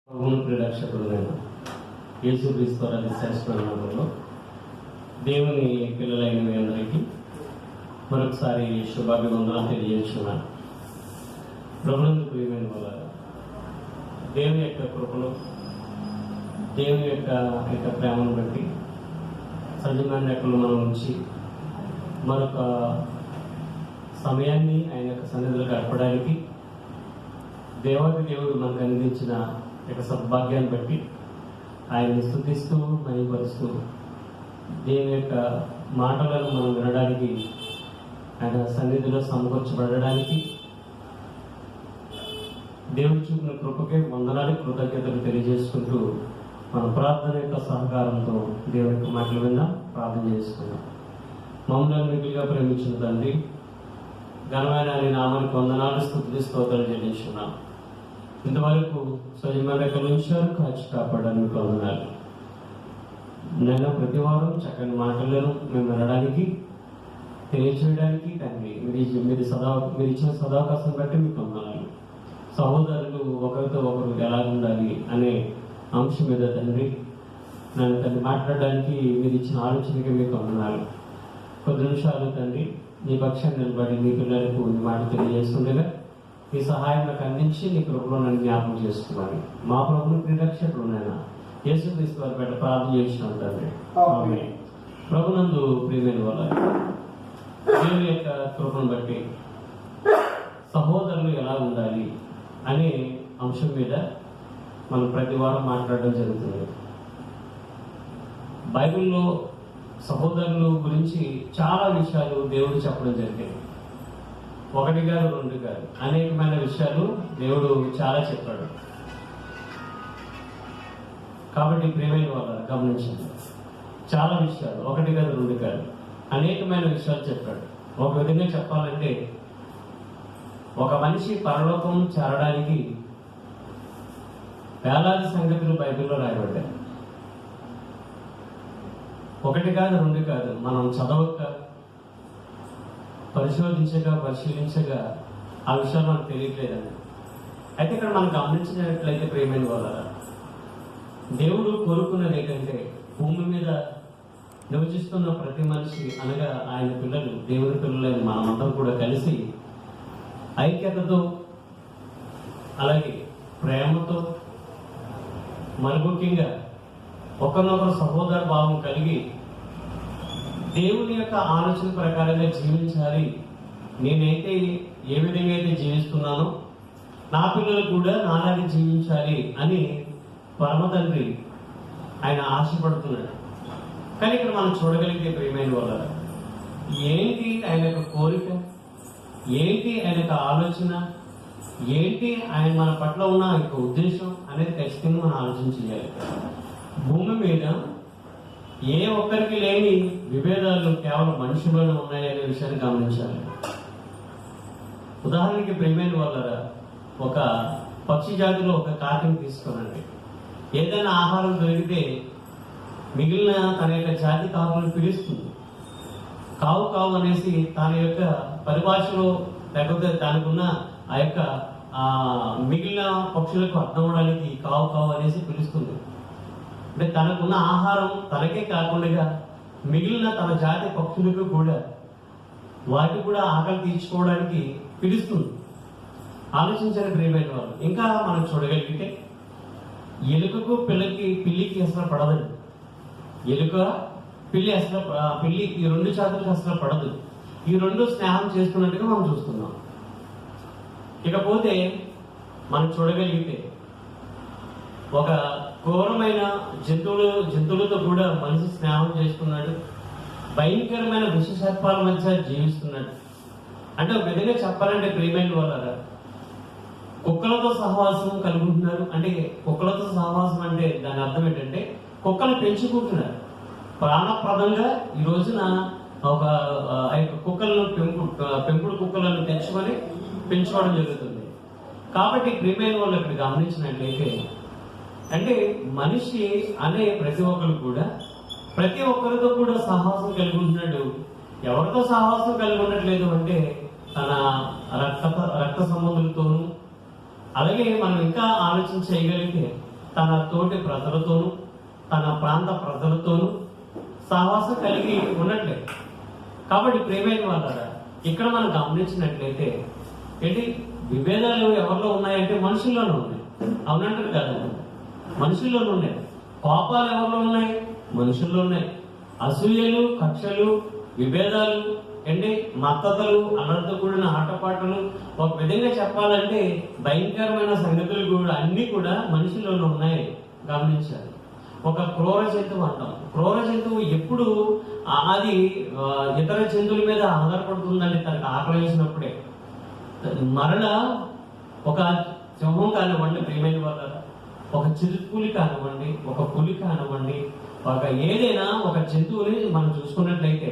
రక్షకుడైన యేసుక్రీస్తు వారి శ్రేష్ఠమైన నామములో దేవుని పిల్లలైన మీ అందరికీ మరొకసారి శుభాభివందనాలు తెలియజేస్తున్నాను. ప్రభునందు ప్రియమైన వాళ్ళ దేవుని యొక్క కృపను, దేవుని యొక్క ప్రేమను బట్టి సజీవమైన లెక్కలు మనం ఉంచి మరొక సమయాన్ని ఆయన యొక్క సన్నిధిలో గడపడానికి దేవాది దేవుడు మనకు అందించిన యొక్క సద్భాగ్యాన్ని బట్టి ఆయన్ని స్తుతిస్తూ మహిమపరుస్తూ దేవుని యొక్క మాటలను మనం వినడానికి ఆయన సన్నిధిలో సమకూర్చబడడానికి దేవుడు చూపిన కృపకే వందనాలు కృతజ్ఞతలు తెలియజేసుకుంటూ మన ప్రార్థన యొక్క సహకారంతో దేవుని యొక్క మాటలు విందాం, ప్రార్థన చేసుకుందాం. మమ్మల్ని మిగిలిగా ప్రేమించిన తండ్రి, ఘనమైన నీ నామానికి వందనాలు స్తుతి స్తోత్రాలు చెల్లించున్నాం. ఇంతవరకు సజీవమైన ఉంచారు, కాచి కాపాడడానికి వందనాలు. నేను ప్రతి వారం చక్కని మాటలను మేము వినడానికి తెలియచేయడానికి తండ్రి మీరు ఇచ్చిన సదావకాశం బట్టి మీకు వందనాలు. సహోదరులు ఒకరితో ఒకరు ఎలా ఉండాలి అనే అంశం మీద తండ్రి నన్ను తండ్రి మాట్లాడడానికి మీరు ఇచ్చిన ఆలోచనకి మీకు వందనాలు. కొద్ది నిమిషాలు తండ్రి నీ పక్షాన్ని నిలబడి నీ పిల్లలకు నీ మాట తెలియజేస్తుండగా నీ సహాయం నాకు అందించి నీ కృపలో నన్ను జ్ఞాపకం చేసుకున్నాను. మా ప్రభుని ప్రియరక్షకుడు నాయన యేసుక్రీస్తు వారి బయట ప్రార్థన చేసినాం తండ్రి. ప్రభునందు ప్రియమైన వాళ్ళ దేవుని యొక్క కృపను బట్టి సహోదరులు ఎలా ఉండాలి అనే అంశం మీద మనం ప్రతి వారం మాట్లాడడం జరుగుతుంది. బైబిల్లో సహోదరుల గురించి చాలా విషయాలు దేవుడు చెప్పడం జరిగింది. ఒకటి కాదు, రెండు కాదు, అనేకమైన విషయాలు దేవుడు చాలా చెప్పాడు. కాబట్టి ప్రేమైన వాళ్ళ గమనించండి, చాలా విషయాలు ఒకటి కాదు, రెండు కాదు, అనేకమైన విషయాలు చెప్పాడు. ఒక విధంగా చెప్పాలంటే ఒక మనిషి పరలోకం చేరడానికి వేలాది సంగతులు బైబిల్లో రాయబడ్డాయి. ఒకటి కాదు, రెండు కాదు, మనం చదవక పరిశీలించగా ఆ విషయాలు మనకు తెలియట్లేదండి. అయితే ఇక్కడ మనం గమనించినట్లయితే ప్రియమైన వాళ్ళ దేవుడు కోరుకున్నది ఏంటంటే భూమి మీద నివసిస్తున్న ప్రతి మనిషి అనగా ఆయన పిల్లలు, దేవుని పిల్లలైన మనమందరం కూడా కలిసి ఐక్యతతో అలాగే ప్రేమతో మరి ముఖ్యంగా ఒకరినొకరు సహోదర భావం కలిగి దేవుని యొక్క ఆలోచన ప్రకారంగా జీవించాలి. నేనైతే ఏ విధంగా అయితే జీవిస్తున్నానో నా పిల్లలు కూడా నాలాగే జీవించాలి అని పరమ తండ్రి ఆయన ఆశపడుతున్నాడు. కానీ ఇక్కడ మనం చూడగలిగితే ప్రియమైన వాళ్ళ ఏంటి ఆయన యొక్క కోరిక, ఏంటి ఆయన యొక్క ఆలోచన, ఏంటి ఆయన మన పట్ల ఉన్న యొక్క ఉద్దేశం అనేది ఖచ్చితంగా మనం ఆలోచన చేయాలి. భూమి మీద ఏ ఒక్కరికి లేని విభేదాలు కేవలం మనుషుల్లోనే ఉన్నాయనే విషయాన్ని గమనించాలి. ఉదాహరణకి ప్రియమైన వాళ్ళ ఒక పక్షి జాతిలో ఒక కాకిని తీసుకోనండి. ఏదైనా ఆహారం దొరికితే మిగిలిన తన యొక్క జాతి కాకులను పిలుస్తుంది. కావు కావు అనేసి తన యొక్క పరిభాషలో లేకపోతే తనకున్న ఆ యొక్క మిగిలిన పక్షులకు అర్థం అవడానికి కావు కావు అనేసి పిలుస్తుంది. అంటే తనకున్న ఆహారం తనకే కాకుండా మిగిలిన తన జాతి పక్షులకు కూడా వాటికి కూడా ఆకలి తీర్చుకోవడానికి పిలుస్తుంది. ఆలోచించని ప్రియమైన వాళ్ళు ఇంకా మనం చూడగలిగితే ఎలుకకు పిల్లికి అసలు పడదండి. ఎలుక పిల్లి ఈ రెండు జాతులకు అసలు పడదు. ఈ రెండు స్నేహం చేస్తున్నట్టుగా మనం చూస్తున్నాం. ఇకపోతే మనం చూడగలిగితే ఒక క్రూరమైన జంతువులతో కూడా మనిషి స్నేహం చేస్తున్నాడు. భయంకరమైన విషసర్పాల మధ్య జీవిస్తున్నాడు. అంటే ఒక విధంగా చెప్పాలంటే ప్రియమైన వాళ్ళ కుక్కలతో సహవాసం కలుగుతున్నారు. అంటే కుక్కలతో సహవాసం అంటే దాని అర్థం ఏంటంటే కుక్కలు పెంచుకుంటున్నారు. ప్రాణప్రదంగా ఈ రోజున ఒక కుక్కలను పెంపుడు కుక్కలను పెంచుకోవడం జరుగుతుంది. కాబట్టి ప్రియమైన వాళ్ళు ఇక్కడ గమనించినట్లయితే అంటే మనిషి అనే ప్రతి ఒక్కరితో కూడా సహవాసం కలిగి ఉంటున్నాడు. ఎవరితో సహవాసం కలిగి ఉండట్లేదు అంటే తన రక్త సంబంధులతోనూ అలాగే మనం ఇంకా ఆలోచన చేయగలిగితే తన తోటి ప్రజలతోనూ తన ప్రాంత ప్రజలతోనూ సహవాసం కలిగి ఉండట్లేదు. కాబట్టి ప్రేమైన వాళ్ళరా, ఇక్కడ మనం గమనించినట్లయితే ఏంటి విభేదాలు ఎవరిలో ఉన్నాయంటే మనుషుల్లోనే ఉన్నాయి. అవునంటారు కదా, మనుషుల్లోనే ఉన్నాయి. కోపాలు ఎవరిలో ఉన్నాయి? మనుషుల్లో ఉన్నాయి. అసూయలు, కక్షలు, విభేదాలు ఏంటి మత్తతలు, అలర్తో కూడిన ఆటపాటలు, ఒక విధంగా చెప్పాలంటే భయంకరమైన సంగతులు కూడా అన్ని కూడా మనుషుల్లోనే ఉన్నాయి. గమనించాలి. ఒక క్రూర జంతువు అంటాం. క్రూర జంతువు ఎప్పుడు అది ఇతర జంతువుల మీద ఆధారపడుతుందండి తనకు ఆకలి వేసినప్పుడే. మరలా ఒక సింహం కానివ్వండి, ప్రియమైన వాళ్ళ ఒక చిరుపులి కానివ్వండి, ఒక పులి కానివ్వండి, ఒక ఏదైనా ఒక జంతువుని మనం చూసుకున్నట్లయితే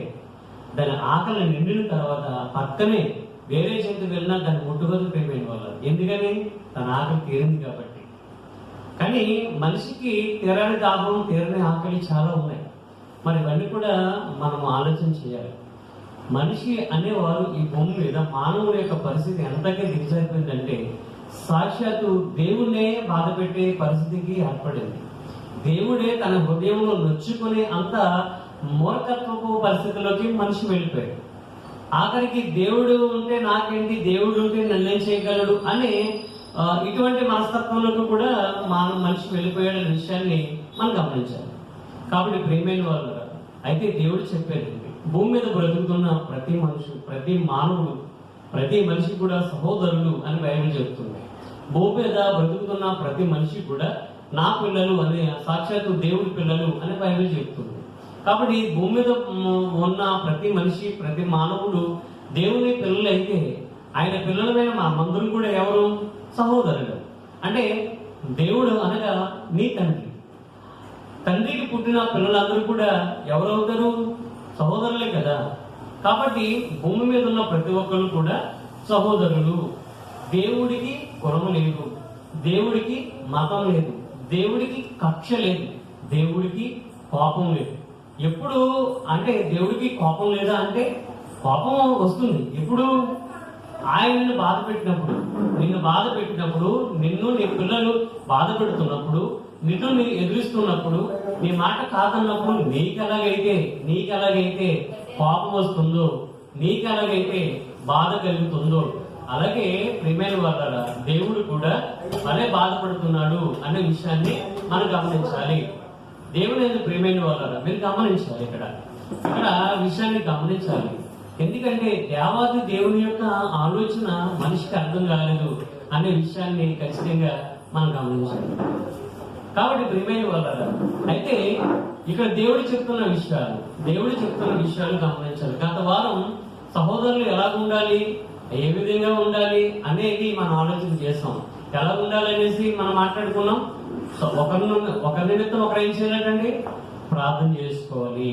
దాని ఆకలి నిండిన తర్వాత పక్కనే వేరే జంతువు వెళ్ళినా దాన్ని ముట్టుకోదు ప్రియమైన వాళ్ళు. ఎందుకని? తన ఆకలి తీరింది కాబట్టి. కానీ మనిషికి తీరని దాహం, తీరని ఆకలి చాలా ఉన్నాయి. మరి ఇవన్నీ కూడా మనం ఆలోచన చేయాలి. మనిషి అనేవారు ఈ భూమి మీద మానవుడి యొక్క పరిస్థితి ఎంతగా దిగజారిపోయిందంటే సాక్షాత్తు దేవుణ్ణే బాధ పెట్టే పరిస్థితికి ఏర్పడింది. దేవుడే తన హృదయంలో నొచ్చుకునే అంత మూర్ఖత్వపు పరిస్థితిలోకి మనిషి వెళ్ళిపోయాడు. ఆఖరికి దేవుడు ఉంటే నాకేంటి, దేవుడు ఉంటే నన్నేం చేయగలడు అనే ఇటువంటి మనస్తత్వంలోకి కూడా మనిషి వెళ్ళిపోయాడనే విషయాన్ని మనం గమనించాలి. కాబట్టి ప్రియమైన వాళ్ళు, అయితే దేవుడు చెప్పేది భూమి మీద బ్రతుకుతున్న ప్రతి మనిషి, ప్రతి మానవుడు, ప్రతి మనిషి కూడా సహోదరులు అని బైబిల్ చెబుతుంది. భూమి మీద బ్రతుకుతున్న ప్రతి మనిషి కూడా నా పిల్లలు అనే సాక్షాత్తు దేవుడి పిల్లలు అని బైబిల్ చెబుతుంది. కాబట్టి భూమి మీద ఉన్న ప్రతి మనిషి, ప్రతి మానవుడు దేవుని పిల్లలు అయితే ఆయన పిల్లలమైన మనమందరం కూడా ఎవరు? సహోదరులు. అంటే దేవుడు అనగా నీ తండ్రి. తండ్రికి పుట్టిన పిల్లలందరూ కూడా ఎవరవుతారు? సహోదరులే కదా. కాబట్టి భూమి మీద ఉన్న ప్రతి ఒక్కరు కూడా సహోదరులు. దేవుడికి కులము లేదు, దేవుడికి మతం లేదు, దేవుడికి కక్ష లేదు, దేవుడికి కోపం లేదు. ఎప్పుడు అంటే దేవుడికి కోపం లేదా అంటే కోపం వస్తుంది ఎప్పుడు? ఆయన నిన్ను బాధ పెట్టినప్పుడు, నిన్ను నీ పిల్లలు బాధ పెడుతున్నప్పుడు, నిన్ను నీ ఎదురిస్తున్నప్పుడు, నీ మాట కాదన్నప్పుడు నీకెలాగైతే కోపం వస్తుందో, నీకెలాగైతే బాధ కలుగుతుందో, అలాగే ప్రియమైన వాళ్ళ దేవుడు కూడా అనే బాధపడుతున్నాడు అనే విషయాన్ని మనం గమనించాలి. దేవుడు ఎందుకు ప్రియమైన వాళ్ళ మీరు గమనించాలి. ఇక్కడ విషయాన్ని గమనించాలి. ఎందుకంటే దేవాది దేవుని యొక్క ఆలోచన మనిషికి అర్థం కాలేదు అనే విషయాన్ని ఖచ్చితంగా మనం గమనించాలి. కాబట్టి ప్రియమైన వాళ్ళ అయితే ఇక్కడ దేవుడు చెప్తున్న విషయాలు గమనించాలి. గత వారం సహోదరులు ఎలా ఉండాలి, ఏ విధంగా ఉండాలి అనేది మనం ఆలోచన చేస్తాం. ఎలా ఉండాలి అనేసి మనం మాట్లాడుకున్నాం. ఒకరి నిమిత్తం ఒకరు ఏం చేయాలండి? ప్రార్థన చేసుకోవాలి.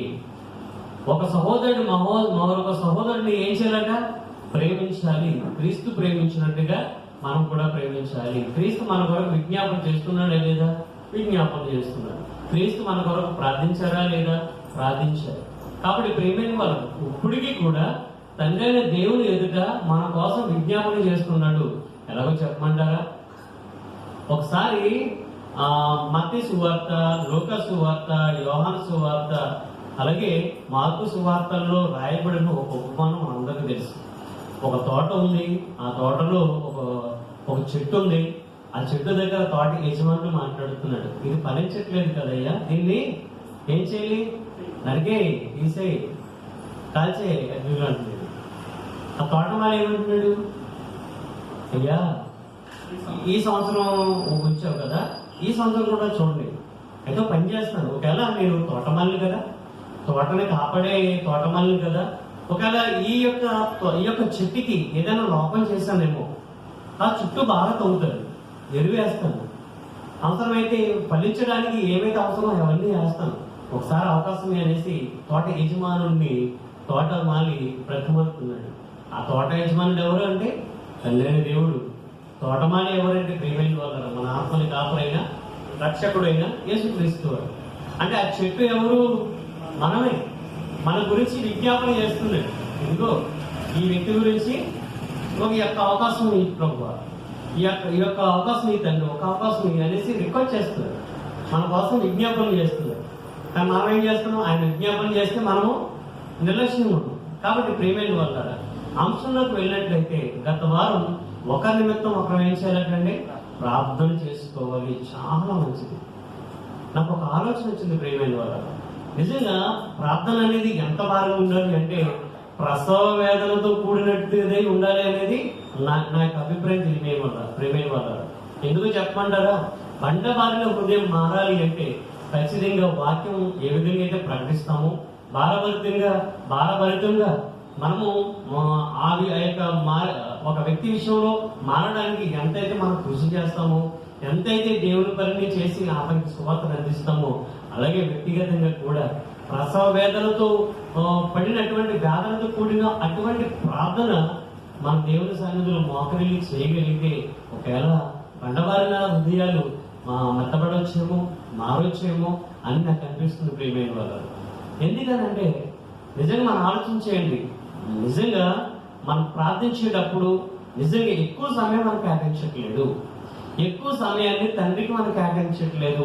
ఒక సహోదరుడు మరొక సహోదరుడిని ఏం చేయాలట? ప్రేమించాలి. క్రీస్తు ప్రేమించినట్టుగా మనం కూడా ప్రేమించాలి. క్రీస్తు మన కొరకు విజ్ఞాపన చేస్తున్నాడా లేదా? విజ్ఞాపన చేస్తున్నాడు. క్రీస్తు మన కొరకు ప్రార్థించారా లేదా? ప్రార్థించారు. కాబట్టి ప్రేమైన వాళ్ళు ఇప్పటికీ కూడా తండ్రి అయిన దేవుని ఎదుట మన కోసం విజ్ఞాపన చేస్తున్నాడు. ఎలాగో చెప్పమంటారా? ఒకసారి మత్తయి సువార్త, లూకా సువార్త, యోహాను సువార్త, అలాగే మార్కు సువార్తల్లో రాయబడిన ఒక ఉపమానం అందరికీ తెలుసు. ఒక తోట ఉంది, ఆ తోటలో ఒక చెట్టు ఉంది. ఆ చెట్టు దగ్గర తోట యజమానులు మాట్లాడుతున్నాడు, ఇది ఫలించట్లేదు కదయ్యా, దీన్ని ఏం చేయాలి? నరికే, తీసేయి, కాల్చే అంటున్నాడు. ఆ తోటమాలి ఏమంటున్నాడు? అయ్యా ఈ సంవత్సరం ఉంచావు కదా, ఈ సంవత్సరం కూడా చూడండి, ఏదో పని చేస్తాను. ఒకవేళ నేను తోటమాలిని కదా, తోటని కాపాడే తోటమాలిని కదా, ఒకవేళ ఈ యొక్క చెట్టుకి ఏదైనా లోపం చేశానేమో, ఆ చుట్టూ బాగా తవ్వుతాను, ఎరువు వేస్తాను, అవసరమైతే ఫలించడానికి ఏమైతే అవసరమో అవన్నీ వేస్తాను, ఒకసారి అవకాశం అనేసి తోట యజమానుడిని తోటమాలి బ్రతిమాలుతున్నాడు. ఆ తోట యజమానుడు ఎవరు అంటే తండ్రి దేవుడు. తోటమాలి ఎవరంటే ప్రియమైన వాళ్ళు, మన ఆత్మని కాపురైన రక్షకుడైన యేసుక్రీస్తు. అంటే ఆ చెట్టు ఎవరు? మనమే. మన గురించి విజ్ఞాపన చేస్తున్నాడు. ఇదిగో ఈ వ్యక్తి గురించి ఒక యొక్క అవకాశం ప్రభువా, ఈ యొక్క అవకాశం ఈ తండ్రి, ఒక అవకాశం అనేసి రిక్వెస్ట్ చేస్తున్నారు, మన కోసం విజ్ఞాపన చేస్తున్నారు. కానీ మనం ఏం చేస్తున్నాం? ఆయన విజ్ఞాపన చేస్తే మనము నిర్లక్ష్యంగా ఉన్నాం. కాబట్టి ప్రియమైన వల్ల అంశంలోకి వెళ్ళినట్లయితే గత వారం ఒకరి నిమిత్తం ఒకరు ఏం చేయాలంటే ప్రార్థన చేసుకోవాలి. చాలా మంచిది. నాకు ఒక ఆలోచన వచ్చింది ప్రియమైన వాళ్ళ, నిజంగా ప్రార్థన అనేది ఎంత బాగా ఉండాలి అంటే ప్రసవ వేదనతో కూడినట్టుదే ఉండాలి అనేది నా యొక్క అభిప్రాయం. ప్రియమైన వాళ్ళ ఎందుకు చెప్పమంటారా? బండబారిన హృదయం మారాలి అంటే ఖచ్చితంగా వాక్యం ఏ విధంగా అయితే ప్రకటిస్తామో భారభరితంగా మనము ఆ యొక్క ఒక వ్యక్తి విషయంలో మారడానికి ఎంతైతే మనం కృషి చేస్తామో, ఎంతైతే దేవుని పనిని చేసి అతనికి సువార్తను అందిస్తామో, అలాగే వ్యక్తిగతంగా కూడా ప్రసవ వేదనతో పడినటువంటి వేదనతో కూడిన అటువంటి ప్రార్థన మన దేవుని సన్నిధిలో మోకరిల్లి చేయగలిగితే ఒకవేళ బండబారిన హృదయాలు మెత్తబడొచ్చేమో, మారొచ్చేమో అని నాకు అనిపిస్తుంది ప్రియమైన వాళ్ళు. ఎందుకనంటే నిజంగా మనం ఆలోచించేయండి, నిజంగా మనం ప్రార్థించేటప్పుడు నిజంగా ఎక్కువ సమయం మనం కేటాయించట్లేదు, ఎక్కువ సమయాన్ని తండ్రికి మనం కేటాయించట్లేదు.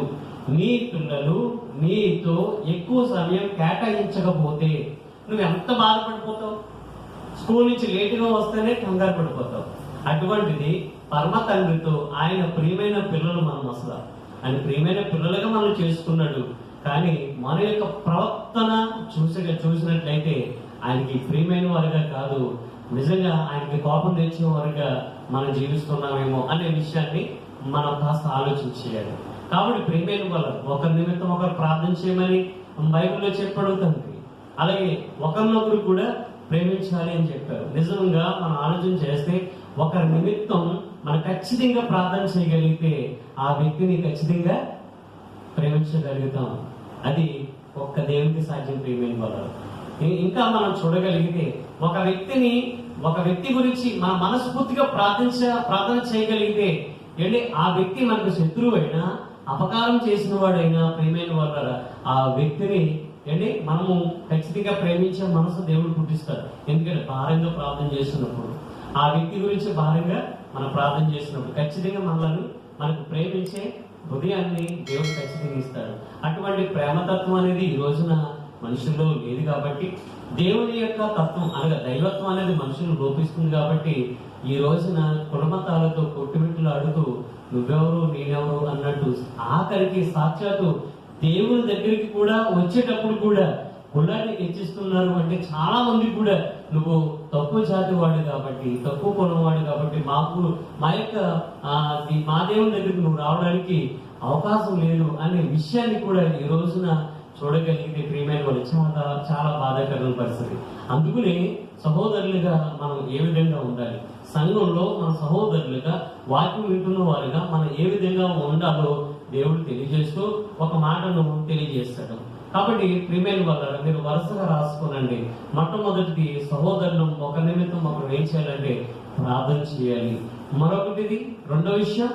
నీ పిల్లలు నీతో ఎక్కువ సమయం కేటాయించకపోతే నువ్వు ఎంత బాధపడిపోతావు? స్కూల్ నుంచి లేటుగా వస్తేనే కంగారు పడిపోతావు. అటువంటిది పరమ తండ్రితో ఆయన ప్రియమైన పిల్లలు మనం అసలు ఆయన ప్రియమైన పిల్లలుగా మనం చేసుకున్నాడు. కానీ మన యొక్క ప్రవర్తన చూసినట్లయితే ఆయనకి ప్రియమైన వారుగా కాదు, నిజంగా ఆయనకి కోపం తెచ్చిన వారుగా మనం జీవిస్తున్నామేమో అనే విషయాన్ని మనం కాస్త ఆలోచించేయాలి. కాబట్టి ప్రియమైన వాళ్ళు ఒకరి నిమిత్తం ఒకరు ప్రార్థన చేయమని బైబిల్లో చెప్పడుతుంది. అలాగే ఒకరినొకరు కూడా ప్రేమించాలి అని చెప్పారు. నిజంగా మనం ఆలోచన చేస్తే ఒకరి నిమిత్తం మనం ఖచ్చితంగా ప్రార్థన చేయగలిగితే ఆ వ్యక్తిని ఖచ్చితంగా ప్రేమించగలుగుతాం. అది ఒక్క దేవునికి సాధ్యం ప్రియమైన వాళ్ళు. ఇంకా మనం చూడగలిగితే ఒక వ్యక్తి గురించి మన మనస్ఫూర్తిగా ప్రార్థన చేయగలిగితే ఏంటి ఆ వ్యక్తి మనకు శత్రువు అయినా అపకారం చేసిన వాడైనా ప్రియమైన వాళ్ళ ఆ వ్యక్తిని ఏంటి మనము ఖచ్చితంగా ప్రేమించే మనసు దేవుడు పుట్టిస్తాడు. ఎందుకంటే భారంగా ప్రార్థన చేస్తున్నప్పుడు ఆ వ్యక్తి గురించి భారంగా మనం ప్రార్థన చేసినప్పుడు ఖచ్చితంగా మనకు ప్రేమించే హృదయాన్ని దేవుడు ఖచ్చితంగా ఇస్తాడు. అటువంటి ప్రేమతత్వం అనేది ఈ రోజున మనుషుల్లో లేదు కాబట్టి, దేవుని యొక్క తత్వం అనగా దైవత్వం అనేది మనుషులు లోపిస్తుంది కాబట్టి ఈ రోజున కులమతాలతో కొట్టుమిట్టులు ఆడుతూ నువ్వెవరు నేనెవరు అన్నట్టు ఆఖరికి సాక్షాత్తు దేవుని దగ్గరికి కూడా వచ్చేటప్పుడు కూడా కులాన్ని హెచ్చిస్తున్నారు. అంటే చాలా మంది కూడా నువ్వు తక్కువ జాతి వాడు కాబట్టి, తక్కువ కులం వాడు కాబట్టి మా దేవుని దగ్గరికి నువ్వు రావడానికి అవకాశం లేదు అనే విషయాన్ని కూడా ఈ రోజున చూడగలిగితే ప్రియమైన వాళ్ళు చాలా చాలా బాధాకరమైన పరిస్థితి. అందుకనే సహోదరులుగా మనం ఏ విధంగా ఉండాలి, సంఘంలో మన సహోదరులుగా వాక్యం వింటున్న వారుగా మనం ఏ విధంగా ఉండాలో దేవుడు తెలియజేస్తూ ఒక మాటను తెలియజేస్తాడు. కాబట్టి ప్రియమైన వాళ్ళ మీరు వరుసగా రాసుకోనండి. మొట్టమొదటిది సహోదరులు ఒక నిమిత్తం ఒకరు ఏం చేయాలంటే ప్రార్థన చేయాలి. మరొకటిది రెండో విషయం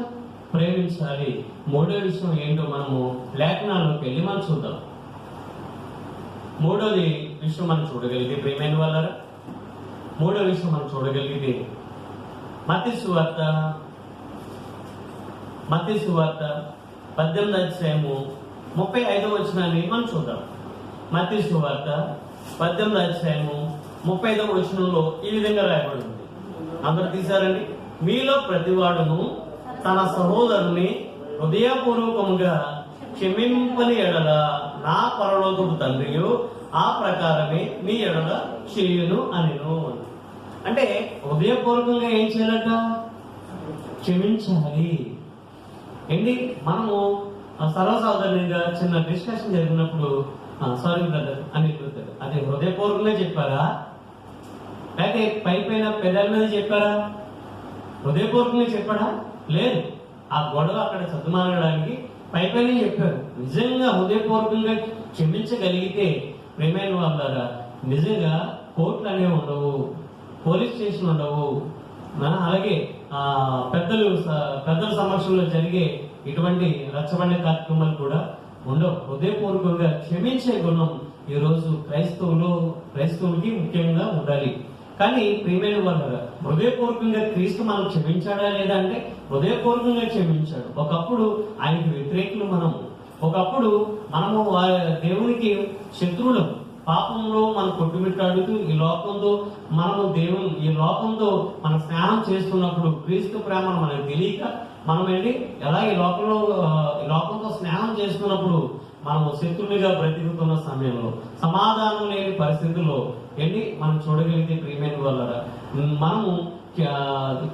ప్రేమించాలి. మూడో విషయం ఏంటో మనము లేఖనాల్లోకి వెళ్ళి మనం చూద్దాం. మూడోది విషయం మనం చూడగలిగితే ప్రియమైన వాళ్ళ మూడో విషయం మనం చూడగలిగితే మత్తయి సువార్త 18వ అధ్యాయము 35వ వచనాన్ని మనం చూద్దాం. మత్తయి సువార్త 18వ అధ్యాయము 35వ వచనంలో ఈ విధంగా రాయబడింది. అందరూ తీశారండి. మీలో ప్రతివాడును తన సహోదరుని హృదయపూర్వకముగా క్షమింపని ఎడల నా పరలోకపు తండ్రియు ఆ ప్రకారమే మీ ఎడల చేయును అనెను. అంటే హృదయపూర్వకంగా ఏం చేయాలట? క్షమించాలి. ఏంటి మనము సర్వసాధారణంగా చిన్న డిస్కషన్ జరిగినప్పుడు సారీ బ్రదర్ అని చెప్తారు. అది హృదయపూర్వకంగా చెప్పారా లేకపోతే పైన పెదాల మీద చెప్పారా? హృదయపూర్వకంగా చెప్పాడా? లేదు. ఆ గొడవ అక్కడ చదుమానడానికి పైన చెప్పారు. నిజంగా హృదయపూర్వకంగా క్షమించగలిగితే ప్రేమైన వాళ్ళ నిజంగా కోర్టులు అనేవి ఉండవు, పోలీస్ స్టేషన్ ఉండవు, అలాగే పెద్దల సమక్షంలో జరిగే ఇటువంటి రచ్చబండ కార్యక్రమాలు కూడా ఉండవు. హృదయపూర్వకంగా క్షమించే గుణం ఈ రోజు క్రైస్తవులకి ముఖ్యంగా ఉండాలి. కానీ ప్రియమైన వాళ్ళ హృదయపూర్వకంగా క్రీస్తు మనం క్షమించాడా లేదా అంటే హృదయపూర్వకంగా క్షమించాడు. ఒకప్పుడు ఆయనకి వ్యతిరేకులు మనము, ఒకప్పుడు మనము దేవునికి శత్రువులం, పాపంలో మనం కొట్టుమిట్టాడుతూ ఈ లోకంతో ఈ లోకంతో మనం స్నేహం చేస్తున్నప్పుడు క్రీస్తు ప్రేమను మనకు తెలియక మనం ఎలా ఈ లోకంతో స్నేహం చేస్తున్నప్పుడు మనము శత్రువులుగా బ్రతుకుతున్న సమయంలో, సమాధానం లేని పరిస్థితుల్లో మనం చూడగలిగితే ప్రియమైన వాళ్ళ మనము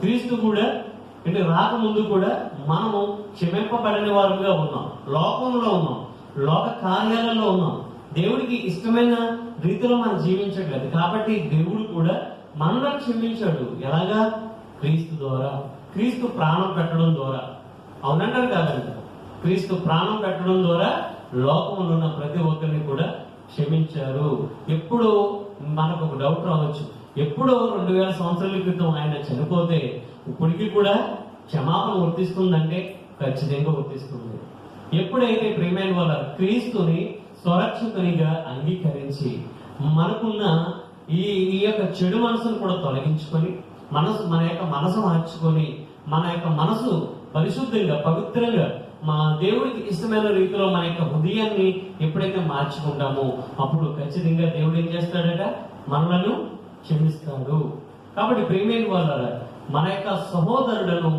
క్రీస్తు కూడా రాకముందు కూడా మనము క్షమింపబడిన వారుగా ఉన్నాం, లోకంలో ఉన్నాం, లోక కార్యాలలో ఉన్నాం, దేవుడికి ఇష్టమైన రీతిలో మనం జీవించట్లేదు. కాబట్టి దేవుడు కూడా మనల్ని క్షమించాడు. ఎలాగా? క్రీస్తు ద్వారా, క్రీస్తు ప్రాణం పెట్టడం ద్వారా. అవునంటారు కాదంట? క్రీస్తు ప్రాణం పెట్టడం ద్వారా లోకంలో ఉన్న ప్రతి ఒక్కరిని కూడా క్షమించారు. ఎప్పుడు మనకు ఒక డౌట్ రావచ్చు, ఎప్పుడో 2000 సంవత్సరాల క్రితం ఆయన చనిపోతే ఇప్పటికీ కూడా క్షమాపణ వర్తిస్తుందంటే ఖచ్చితంగా వర్తిస్తుంది. ఎప్పుడైతే ప్రియమైన వాళ్ళ క్రీస్తుని స్వరక్షకునిగా అంగీకరించి మనకున్న ఈ యొక్క చెడు మనసును కూడా తొలగించుకొని మన యొక్క మనసు మార్చుకొని మన యొక్క మనసు పరిశుద్ధంగా పవిత్రంగా మా దేవుడికి ఇష్టమైన రీతిలో మన యొక్క హృదయాన్ని ఎప్పుడైతే మార్చుకుంటామో అప్పుడు ఖచ్చితంగా దేవుడు ఏం చేస్తాడట? మనలను క్షమిస్తాడు. కాబట్టి ప్రియమైన వాళ్ళ మన యొక్క సహోదరులను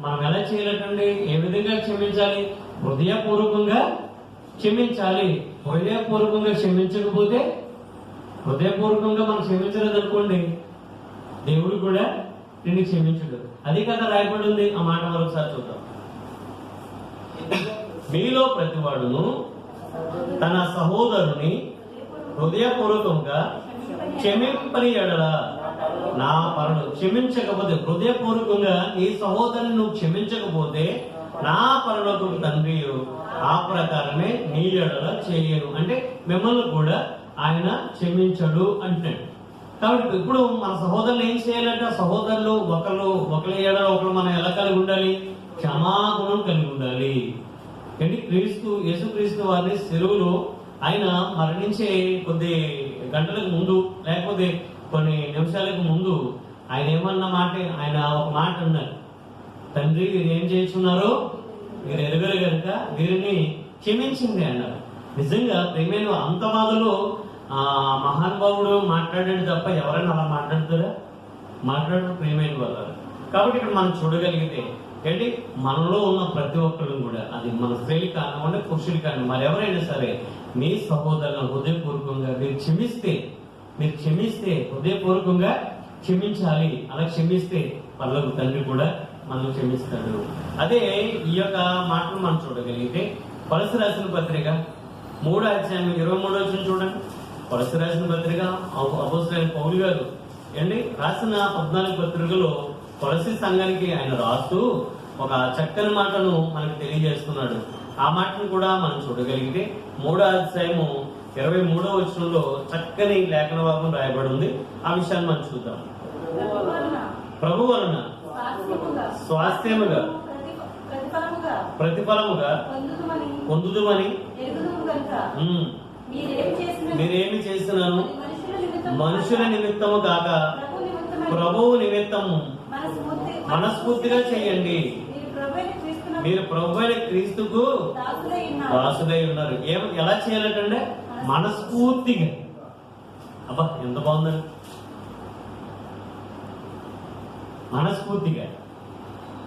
మనం ఎలా చేయాలంటే ఏ విధంగా క్షమించాలి? హృదయపూర్వకంగా క్షమించాలి. హృదయపూర్వకంగా క్షమించకపోతే, హృదయపూర్వకంగా మనం క్షమించలేదు అనుకోండి, దేవుడు కూడా నిన్ను క్షమించడు. అది కదా రాయబడి ఉంది. ఆ మాట మరొకసారి చూద్దాం. మీలో ప్రతివాడును తన సహోదరుని హృదయపూర్వకంగా క్షమింపని ఎడల నా పరుడు క్షమించకపోతే, హృదయపూర్వకంగా నీ సహోదరుని నువ్వు క్షమించకపోతే నా పరలోక తండ్రి ఆ ప్రకారమే నీ ఎడల చేయను. అంటే మిమ్మల్ని కూడా ఆయన క్షమించడు అంటున్నాడు. కాబట్టి ఇప్పుడు మన సహోదరులు ఏం చేయాలంటే, సహోదరులు ఒకరి ఎడల ఒకరు మనం ఎలా కలిగి ఉండాలి? క్షమాగుణం కలిగి ఉండాలి. యేసుక్రీస్తు వారిని సెలువులో ఆయన మరణించే కొద్ది గంటలకు ముందు లేకపోతే కొన్ని నిమిషాలకు ముందు ఆయన ఏమన్న మాట, ఆయన ఒక మాట అన్నారు, తండ్రి వీరు ఏం చేస్తున్నారో మీరు ఎరుగరు కనుక వీరిని క్షమించింది అన్నారు. నిజంగా ప్రేమైన అంత బాధలో మహానుభావుడు మాట్లాడాడు తప్ప ఎవరైనా అలా మాట్లాడరు ప్రేమైన వాళ్ళు. కాబట్టి ఇక్కడ మనం చూడగలిగితే మనలో ఉన్న ప్రతి ఒక్కరు కూడా, అది మన స్త్రీలు కానివ్వండి, పురుషులు కానివ్వండి, మరి ఎవరైనా సరే మీ సహోదరులను హృదయపూర్వకంగా మీరు క్షమిస్తే హృదయపూర్వకంగా క్షమించాలి. అలా క్షమిస్తే పరలోక తండ్రి కూడా మనం క్షమిస్తాడు. అదే ఈ యొక్క మాటను మనం చూడగలిగితే కొలస్సీ రాసిన పత్రిక 3వ అధ్యాయం 23వ వచనం చూడండి. కొలస్సీ రాసిన పత్రిక అపోస్తలుడైన పౌలు గారు రాసిన 14 పత్రికలో కొలస్సీ సంఘానికి ఆయన రాస్తూ ఒక చక్కని మాటను మనకు తెలియజేస్తున్నాడు. ఆ మాటను కూడా మనం చూడగలిగితే 3వ అధ్యాయము 23వ వచనంలో చక్కని లేఖన భాగం రాయబడి ఉంది. ఆ విషయాన్ని మనం చూద్దాం. ప్రభు వలన స్వాస్థ్యముగా ప్రతిఫలముగా పొందుదుమని మీరేమి చేసినాను మనుషుల నిమిత్తము కాక ప్రభువు నిమిత్తము మనస్ఫూర్తిగా చేయండి. మీరు ప్రభు అయిన క్రీస్తుకు దాసులై ఉన్నారు. ఎలా చేయాలంటే మనస్ఫూర్తిగా. అబ్బా ఎంత బాగుందండి, మనస్ఫూర్తిగా.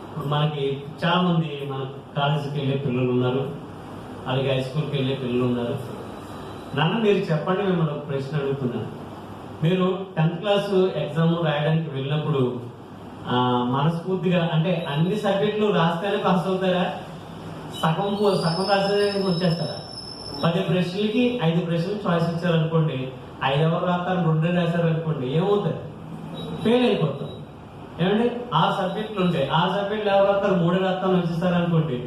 ఇప్పుడు మనకి చాలా మంది మన కాలేజీకి వెళ్ళే పిల్లలు ఉన్నారు, అలాగే హై స్కూల్కి వెళ్ళే పిల్లలు ఉన్నారు. నాన్న మీరు చెప్పండి, మిమ్మల్ని ఒక ప్రశ్న అడుగుతున్నాను. మీరు 10th క్లాస్ ఎగ్జామ్ రాయడానికి వెళ్ళినప్పుడు మనస్ఫూర్తిగా అంటే అన్ని సబ్జెక్టులు రాస్తేనే పాస్ అవుతారా? సగం రాసే వచ్చేస్తారా? 10 ప్రశ్నలకి 5 ప్రశ్నలు చాయిస్ ఇచ్చారనుకోండి, 5 ఎవరు రాస్తారు, 2 రాశారు అనుకోండి, ఏమవుతారు? ఫెయిల్ అయిపోతాం. ఏమండి 6 సబ్జెక్టులు ఉంటాయి, 6 సబ్జెక్టులు ఎవరు రాస్తారు, 3 రాస్తాను వచ్చేస్తారు అనుకోండి.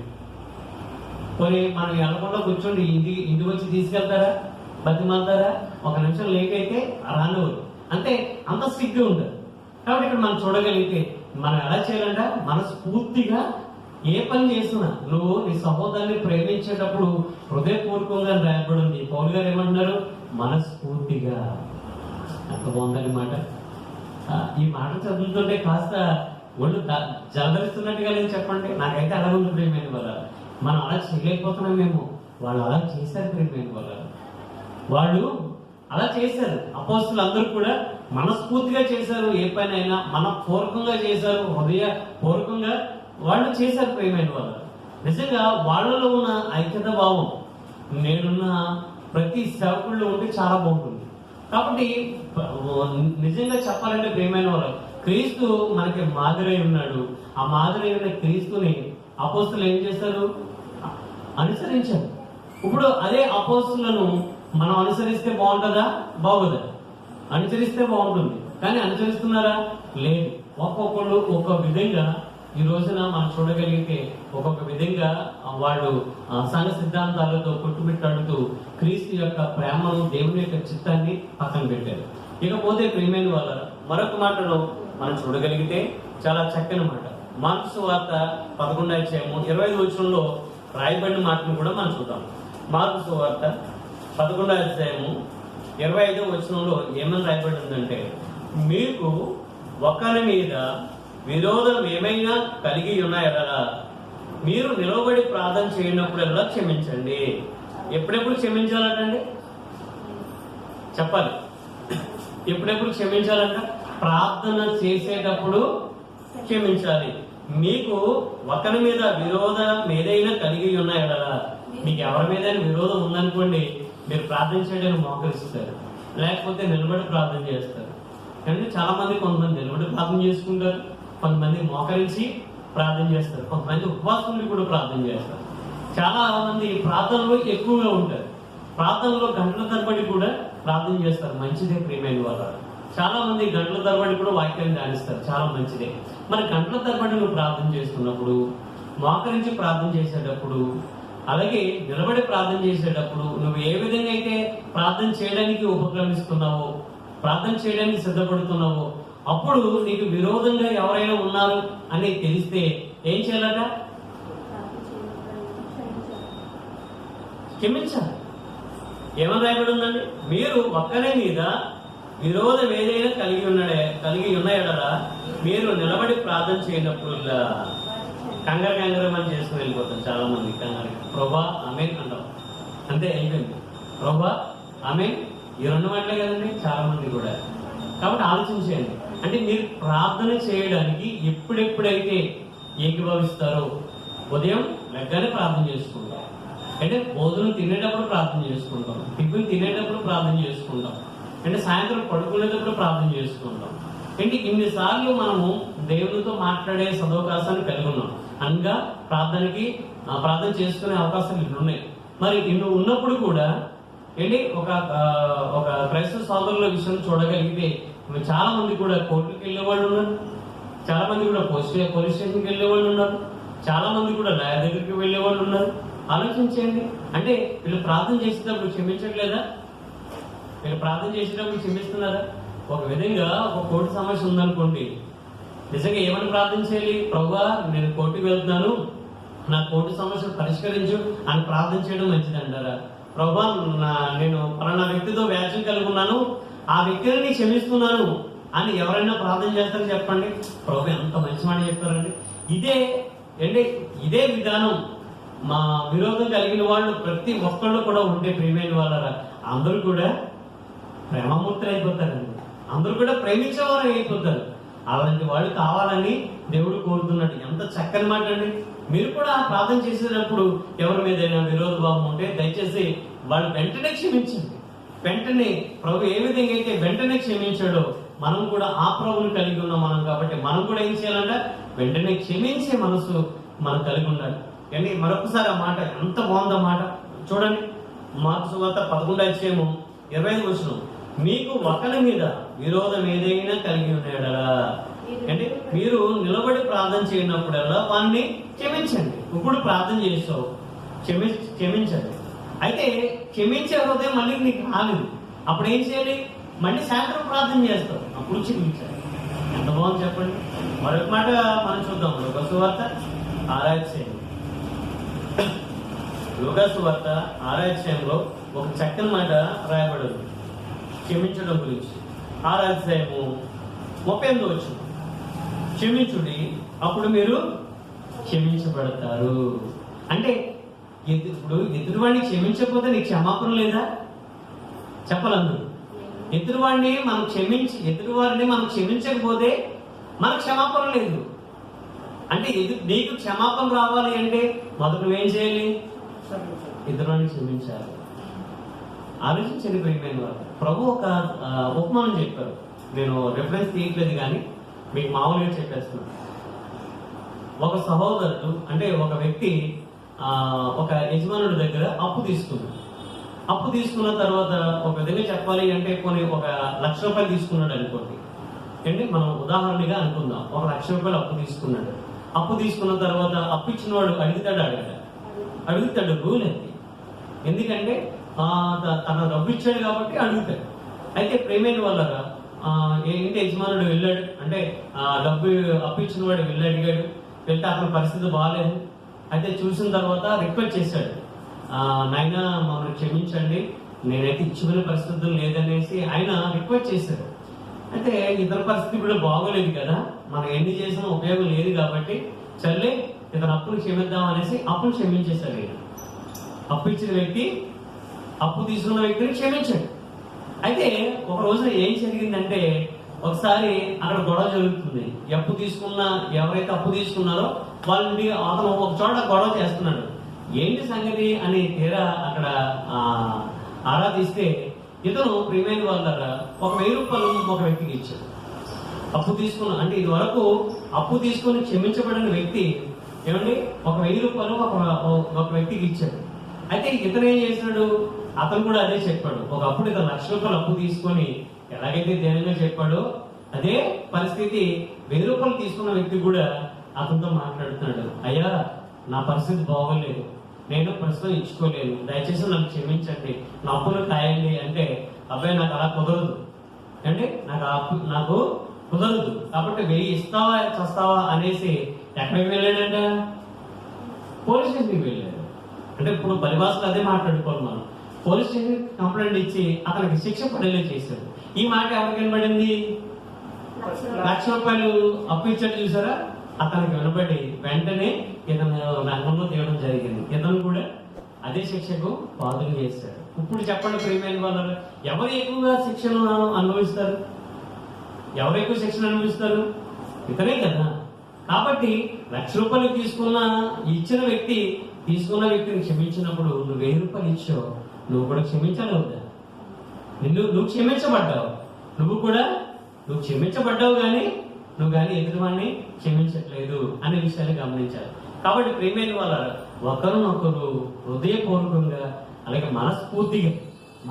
కొన్ని మనం వెళ్ళకుండా కూర్చోండి, ఇంటికి వచ్చి తీసుకెళ్తారా, బతిమాలతారా? 1 నిమిషం లేట్ అయితే రానివ్వరు. అంటే అంత స్ట్రిక్ట్గా ఉంటుంది. కాబట్టి ఇక్కడ మనం చూడగలిగితే మనం ఎలా చేయాలంటే మనస్ఫూర్తిగా ఏ పని చేసినా నువ్వు నీ సహోదరుని ప్రేమించేటప్పుడు హృదయపూర్వకంగా రాయబడింది. పౌలు గారు ఏమంటున్నారు? మనస్ఫూర్తిగా. ఎంత బాగుందని మాట. ఈ మాట చదువుతుంటే కాస్త ఒళ్ళు జలధరిస్తున్నట్టుగా లేదు చెప్పండి. నాకైతే అలా ఉంది ప్రియమైన వాళ్ళ. మనం అలా చేయలేకపోతున్నామేమో, వాళ్ళు అలా చేశారు ప్రియమైన వాళ్ళ. వాళ్ళు అలా చేశారు. అపోస్తులు అందరూ కూడా మనస్ఫూర్తిగా చేశారు. ఏ పని అయినా మనపూర్వకంగా చేశారు, హృదయ పూర్వకంగా వాళ్ళు చేశారు ప్రియమైన వాళ్ళు. నిజంగా వాళ్ళలో ఉన్న ఐక్యత భావం నేనున్న ప్రతి సేవకుల్లో ఉంటే చాలా బాగుంటుంది. కాబట్టి నిజంగా చెప్పాలంటే ప్రియమైన వాళ్ళు, క్రీస్తు మనకి మాదిరి ఉన్నాడు. ఆ మాదిరి ఉన్న క్రీస్తుని అపోస్తులు ఏం చేశారు? అనుసరించారు. ఇప్పుడు అదే అపోస్తులను మనం అనుసరిస్తే బాగుంటుందా? బాగోదా? అనుసరిస్తే బాగుంటుంది, కానీ అనుసరిస్తున్నారా? లేదు. ఒక్కొక్కళ్ళు ఒక్కొక్క విధంగా ఈ రోజున మనం చూడగలిగితే ఒక్కొక్క విధంగా వాళ్ళు సంఘ సిద్ధాంతాలతో కొట్టుమిట్టాడుతూ క్రీస్తు యొక్క ప్రేమను, దేవుని యొక్క చిత్తాన్ని పక్కన పెట్టారు. ఇకపోతే ప్రియమైన వాళ్ళ మరొక మాటలో మనం చూడగలిగితే చాలా చక్కని మాట. మార్కు సువార్త 11:25 రాయబడిన మాటను కూడా మనం చూద్దాం. మార్కు సువార్త 11:25 ఏమని రాయబడి ఉందంటే, మీకు ఒకరి మీద విరోధం ఏమైనా కలిగి ఉన్నాయా, మీరు నిలబడి ప్రార్థన చేయనప్పుడల్లా క్షమించండి. ఎప్పుడెప్పుడు క్షమించాలంటండి? చెప్పాలి. ఎప్పుడెప్పుడు క్షమించాలంట? ప్రార్థన చేసేటప్పుడు క్షమించాలి. మీకు ఒకరి మీద విరోధం ఏదైనా కలిగి ఉన్నాయా, మీకు ఎవరి మీద విరోధం ఉందనుకోండి, మీరు ప్రార్థన చేయడానికి మోకరిస్తారు, లేకపోతే నిలబడి ప్రార్థన చేస్తారు. కానీ చాలా మంది, కొంతమంది నిలబడి ప్రార్థన చేసుకుంటారు, కొంతమంది మోకరించి ప్రార్థన చేస్తారు, కొంతమంది ఉపవాసం కూడా ప్రార్థన చేస్తారు. చాలా మంది ప్రార్థనలో ఎక్కువగా ఉంటారు. ప్రార్థనలో గంటల తరబడి కూడా ప్రార్థన చేస్తారు. మంచిదే ప్రియమైన వాళ్ళ. చాలా మంది గంటల తరబడి కూడా వాక్యాన్ని ధ్యానిస్తారు. చాలా మంచిదే. మరి గంటల తరబడి నువ్వు ప్రార్థన చేస్తున్నప్పుడు, మోకరించి ప్రార్థన చేసేటప్పుడు, అలాగే నిలబడి ప్రార్థన చేసేటప్పుడు నువ్వు ఏ విధంగా అయితే ప్రార్థన చేయడానికి ఉపక్రమిస్తున్నావో, ప్రార్థన చేయడానికి సిద్ధపడుతున్నావో, అప్పుడు నీకు విరోధంగా ఎవరైనా ఉన్నారు అని తెలిస్తే ఏం చేయాలట? క్షమించాలి. ఏమని రాయబడి ఉందండి? మీరు ఒక్కరి మీద విరోధం ఏదైనా కలిగి ఉన్నాయడరా, మీరు నిలబడి ప్రార్థన చేయనప్పుడు కంగారు అని చేసుకుని వెళ్ళిపోతాం. చాలా మంది కంగారు, ప్రభా ఆమేన్ అంటాం, అంతే అయిపోయింది. ప్రభా ఆమేన్, ఈ 2 మాటలే కదండి చాలా మంది కూడా. కాబట్టి ఆలోచించేయండి. అంటే మీరు ప్రార్థన చేయడానికి ఎప్పుడెప్పుడైతే ఏకీభవిస్తారో, ఉదయం లెగ్గానే ప్రార్థన చేసుకుంటాం, అంటే భోజనం తినేటప్పుడు ప్రార్థన చేసుకుంటాం, టిఫిన్ తినేటప్పుడు ప్రార్థన చేసుకుంటాం, అంటే సాయంత్రం పడుకునేటప్పుడు ప్రార్థన చేసుకుంటాం. అంటే ఇన్నిసార్లు మనము దేవునితో మాట్లాడే సదవకాశాన్ని కలిగి ఉన్నాం. అనగా ప్రార్థన చేసుకునే అవకాశాలు ఇన్ని ఉన్నాయి. మరి ఇన్ని ఉన్నప్పుడు కూడా ఏంటి ఒక క్రైస్తవ సోదరుల విషయం చూడగలిగితే చాలా మంది కూడా కోర్టుకి వెళ్ళే వాళ్ళు ఉన్నారు, చాలా మంది కూడా పోలీస్ స్టేషన్కి వెళ్ళే వాళ్ళు ఉన్నారు, చాలా మంది కూడా లాయర్ దగ్గరికి వెళ్ళే వాళ్ళు ఉన్నారు. ఆలోచించండి. అంటే వీళ్ళు ప్రార్థన చేసేటప్పుడు క్షమించట్లేదా? వీళ్ళు ప్రార్థన చేసేటప్పుడు క్షమిస్తున్నారా? ఒక విధంగా ఒక కోర్టు సమస్య ఉందనుకోండి, నిజంగా ఏమని ప్రార్థన చేయాలి? ప్రభువా నేను కోర్టుకు వెళ్తున్నాను, నా కోర్టు సమస్యను పరిష్కరించు అని ప్రార్థన చేయడం మంచిది అంటారా? ప్రభువా నేను పలానా వ్యక్తితో వ్యాజ్యం కలిగి ఉన్నాను, ఆ వ్యక్తిని క్షమిస్తున్నాను అని ఎవరైనా ప్రార్థన చేస్తారని చెప్పండి? ప్రభు ఎంత మంచి మాట చెప్పారండి. ఇదే విధానం మా విరోధం కలిగిన వాళ్ళు ప్రతి ఒక్కళ్ళు కూడా ఉంటే ప్రియమైన వాళ్ళరా, అందరూ కూడా ప్రేమమూర్తులు అయిపోతారండి. అందరూ కూడా ప్రేమించేవారు అయిపోతారు. అలాంటి వాళ్ళు కావాలని దేవుడు కోరుతున్నాడు. ఎంత చక్కని మాట అండి. మీరు కూడా ప్రార్థన చేసేటప్పుడు ఎవరి మీదైనా విరోధ భావం ఉంటే దయచేసి వాళ్ళు వెంటనే క్షమించండి. వెంటనే ప్రభు ఏ విధంగా అయితే వెంటనే క్షమించాడో మనం కూడా ఆ ప్రభుని కలిగి ఉన్నాం మనం. కాబట్టి మనం కూడా ఏం చేయాలంట? వెంటనే క్షమించే మనసు మనం కలిగి ఉండాలి. కానీ మరొకసారి ఆ మాట ఎంత బాగుందో మాట చూడండి. మార్కు సువార్త 11:25 మీకు ఒకరి మీద విరోధం ఏదైనా కలిగి ఉన్నాడా, అంటే మీరు నిలబడి ప్రార్థన చేయనప్పుడల్లా వాడిని క్షమించండి. ఇప్పుడు ప్రార్థన చేస్తావు, క్షమించండి. అయితే క్షమించే హృదయం మళ్ళీ నీకు రాలేదు. అప్పుడు ఏం చేయాలి? మళ్ళీ సాయంత్రం ప్రార్థన చేస్తావు, అప్పుడు క్షమించాలి. ఎంత బాగుంది చెప్పండి. మరొక మాట మనం చూద్దాం. లూకా సువార్త 6 ఒక చక్కని మాట రాయబడింది క్షమించడం గురించి. 6 38వ వచనం, క్షమించుడి అప్పుడు మీరు క్షమించబడతారు. అంటే ఇప్పుడు ఎదుటివాడిని క్షమించకపోతే నీకు క్షమాపణ లేదా? చెప్పాలందరూ. ఎదుటివాడిని మనం క్షమించకపోతే మనకు క్షమాపణ లేదు. అంటే నీకు క్షమాపణ రావాలి అంటే మొదట నువ్వేం చేయాలి? ఎదుటివాడిని క్షమించాలి. ఆలోచించండి ప్రియమైన వారు. ప్రభు ఒక ఉపమానం చెప్పారు. నేను రెఫరెన్స్ తీయట్లేదు కానీ మీకు మామూలుగా చెప్పేస్తున్నాను. ఒక సహోదరుడు అంటే ఒక వ్యక్తి ఒక యజమానుడి దగ్గర అప్పు తీసుకున్న తర్వాత ఒక విధంగా చెప్పాలి అంటే కొన్ని ఒక ₹1,00,000 తీసుకున్నాడు అనుకోండి. అంటే మనం ఉదాహరణగా అనుకుందాం, ఒక ₹1,00,000 అప్పు తీసుకున్న తర్వాత అప్పు ఇచ్చిన వాడు అడుగుతాడు రూల్ అది. ఎందుకంటే తన డబ్బు ఇచ్చాడు కాబట్టి అడుగుతాడు. అయితే ప్రేమైన వాళ్ళగా ఏంటి యజమానుడు వెళ్ళాడు అంటే డబ్బు అప్పు ఇచ్చిన వాడు వెళ్ళి అడిగాడు. వెళ్తే అతని పరిస్థితి బాగాలేదు. అయితే చూసిన తర్వాత రిక్వెస్ట్ చేశాడు, నాయనా మమ్మల్ని క్షమించండి, నేనైతే ఇచ్చుకునే పరిస్థితులు లేదనేసి ఆయన రిక్వెస్ట్ చేశాడు. అయితే ఇతని పరిస్థితి కూడా బాగోలేదు కదా, మనం ఎన్ని చేసినా ఉపయోగం లేదు కాబట్టి సర్లే ఇతను అప్పులు క్షమిద్దాం అనేసి అప్పులు క్షమించేశాడు. ఆయన అప్పు ఇచ్చిన వ్యక్తి అప్పు తీసుకున్న వ్యక్తిని క్షమించాడు. అయితే ఒక రోజున ఏం జరిగిందంటే ఒకసారి అక్కడ గొడవ జరుగుతుంది. ఎవరైతే అప్పు తీసుకున్నారో వాళ్ళని అతను ఒక చోట గొడవ చేస్తున్నాడు. ఏంటి సంగతి అని తీరా అక్కడ ఆరాధిస్తే ఇతను ప్రియమైన వాళ్ళ ఒక ₹1,000 ఒక వ్యక్తికి ఇచ్చాడు. అప్పు తీసుకున్న అంటే ఇది వరకు అప్పు తీసుకుని క్షమించబడిన వ్యక్తి ఏమండి ఒక ₹1,000 ఒక వ్యక్తికి ఇచ్చాడు. అయితే ఇతను ఏం చేసినాడు? అతను కూడా అదే చెప్పాడు. ఒకప్పుడు ఇతను ₹1,00,000 అప్పు తీసుకొని ఎలాగైతే ధైర్యంగా చెప్పాడో అదే పరిస్థితి ₹1,000 తీసుకున్న వ్యక్తి కూడా అతనితో మాట్లాడుతున్నాడు. అయ్యా, నా పరిస్థితి బాగోలేదు, నేను ప్రస్తుతం ఇచ్చుకోలేను, దయచేసి నన్ను క్షమించండి, నా అప్పును కాయండి అంటే, అబ్బాయి నాకు అలా కుదరదు అంటే నాకు కుదరదు కాబట్టి 1000 ఇస్తావా చస్తావా అనేసి ఎక్కడికి వెళ్ళాడంట? పోలీస్ స్టేషన్కి వెళ్ళాడు. అంటే ఇప్పుడు పరిభాషలో అదే మాట్లాడుకోవాలి మనం. పోలీస్ స్టేషన్ కంప్లైంట్ ఇచ్చి అతనికి శిక్ష పడేలా చేశాడు. ఈ మాట ఎవరికి వినబడింది? ₹1,00,000 అప్పు ఇచ్చాడు చూసారా, అతనికి వినబడి వెంటనే ఇతను రంగంలో తీయడం జరిగింది. ఇతను కూడా అదే శిక్షకు బాధలు చేశాడు. ఇప్పుడు చెప్పండి ప్రియమైన వాళ్ళు, ఎవరు ఎక్కువగా శిక్షను అనుభవిస్తారు? ఎవరు ఎక్కువ శిక్షణ అనుభవిస్తారు? ఇతనే కదా. కాబట్టి ₹1,00,000 ఇచ్చిన వ్యక్తి తీసుకున్న వ్యక్తిని క్షమించినప్పుడు నువ్వు ₹1,000 ఇచ్చావు, నువ్వు కూడా క్షమించాలి వద్దా? నువ్వు క్షమించబడ్డావు, నువ్వు క్షమించబడ్డావు కానీ నువ్వు కానీ ఎదుటివాడిని క్షమించట్లేదు అనే విషయాన్ని గమనించాలి. కాబట్టి ప్రియమైన వాళ్ళ ఒకరినొకరు హృదయపూర్వకంగా అలాగే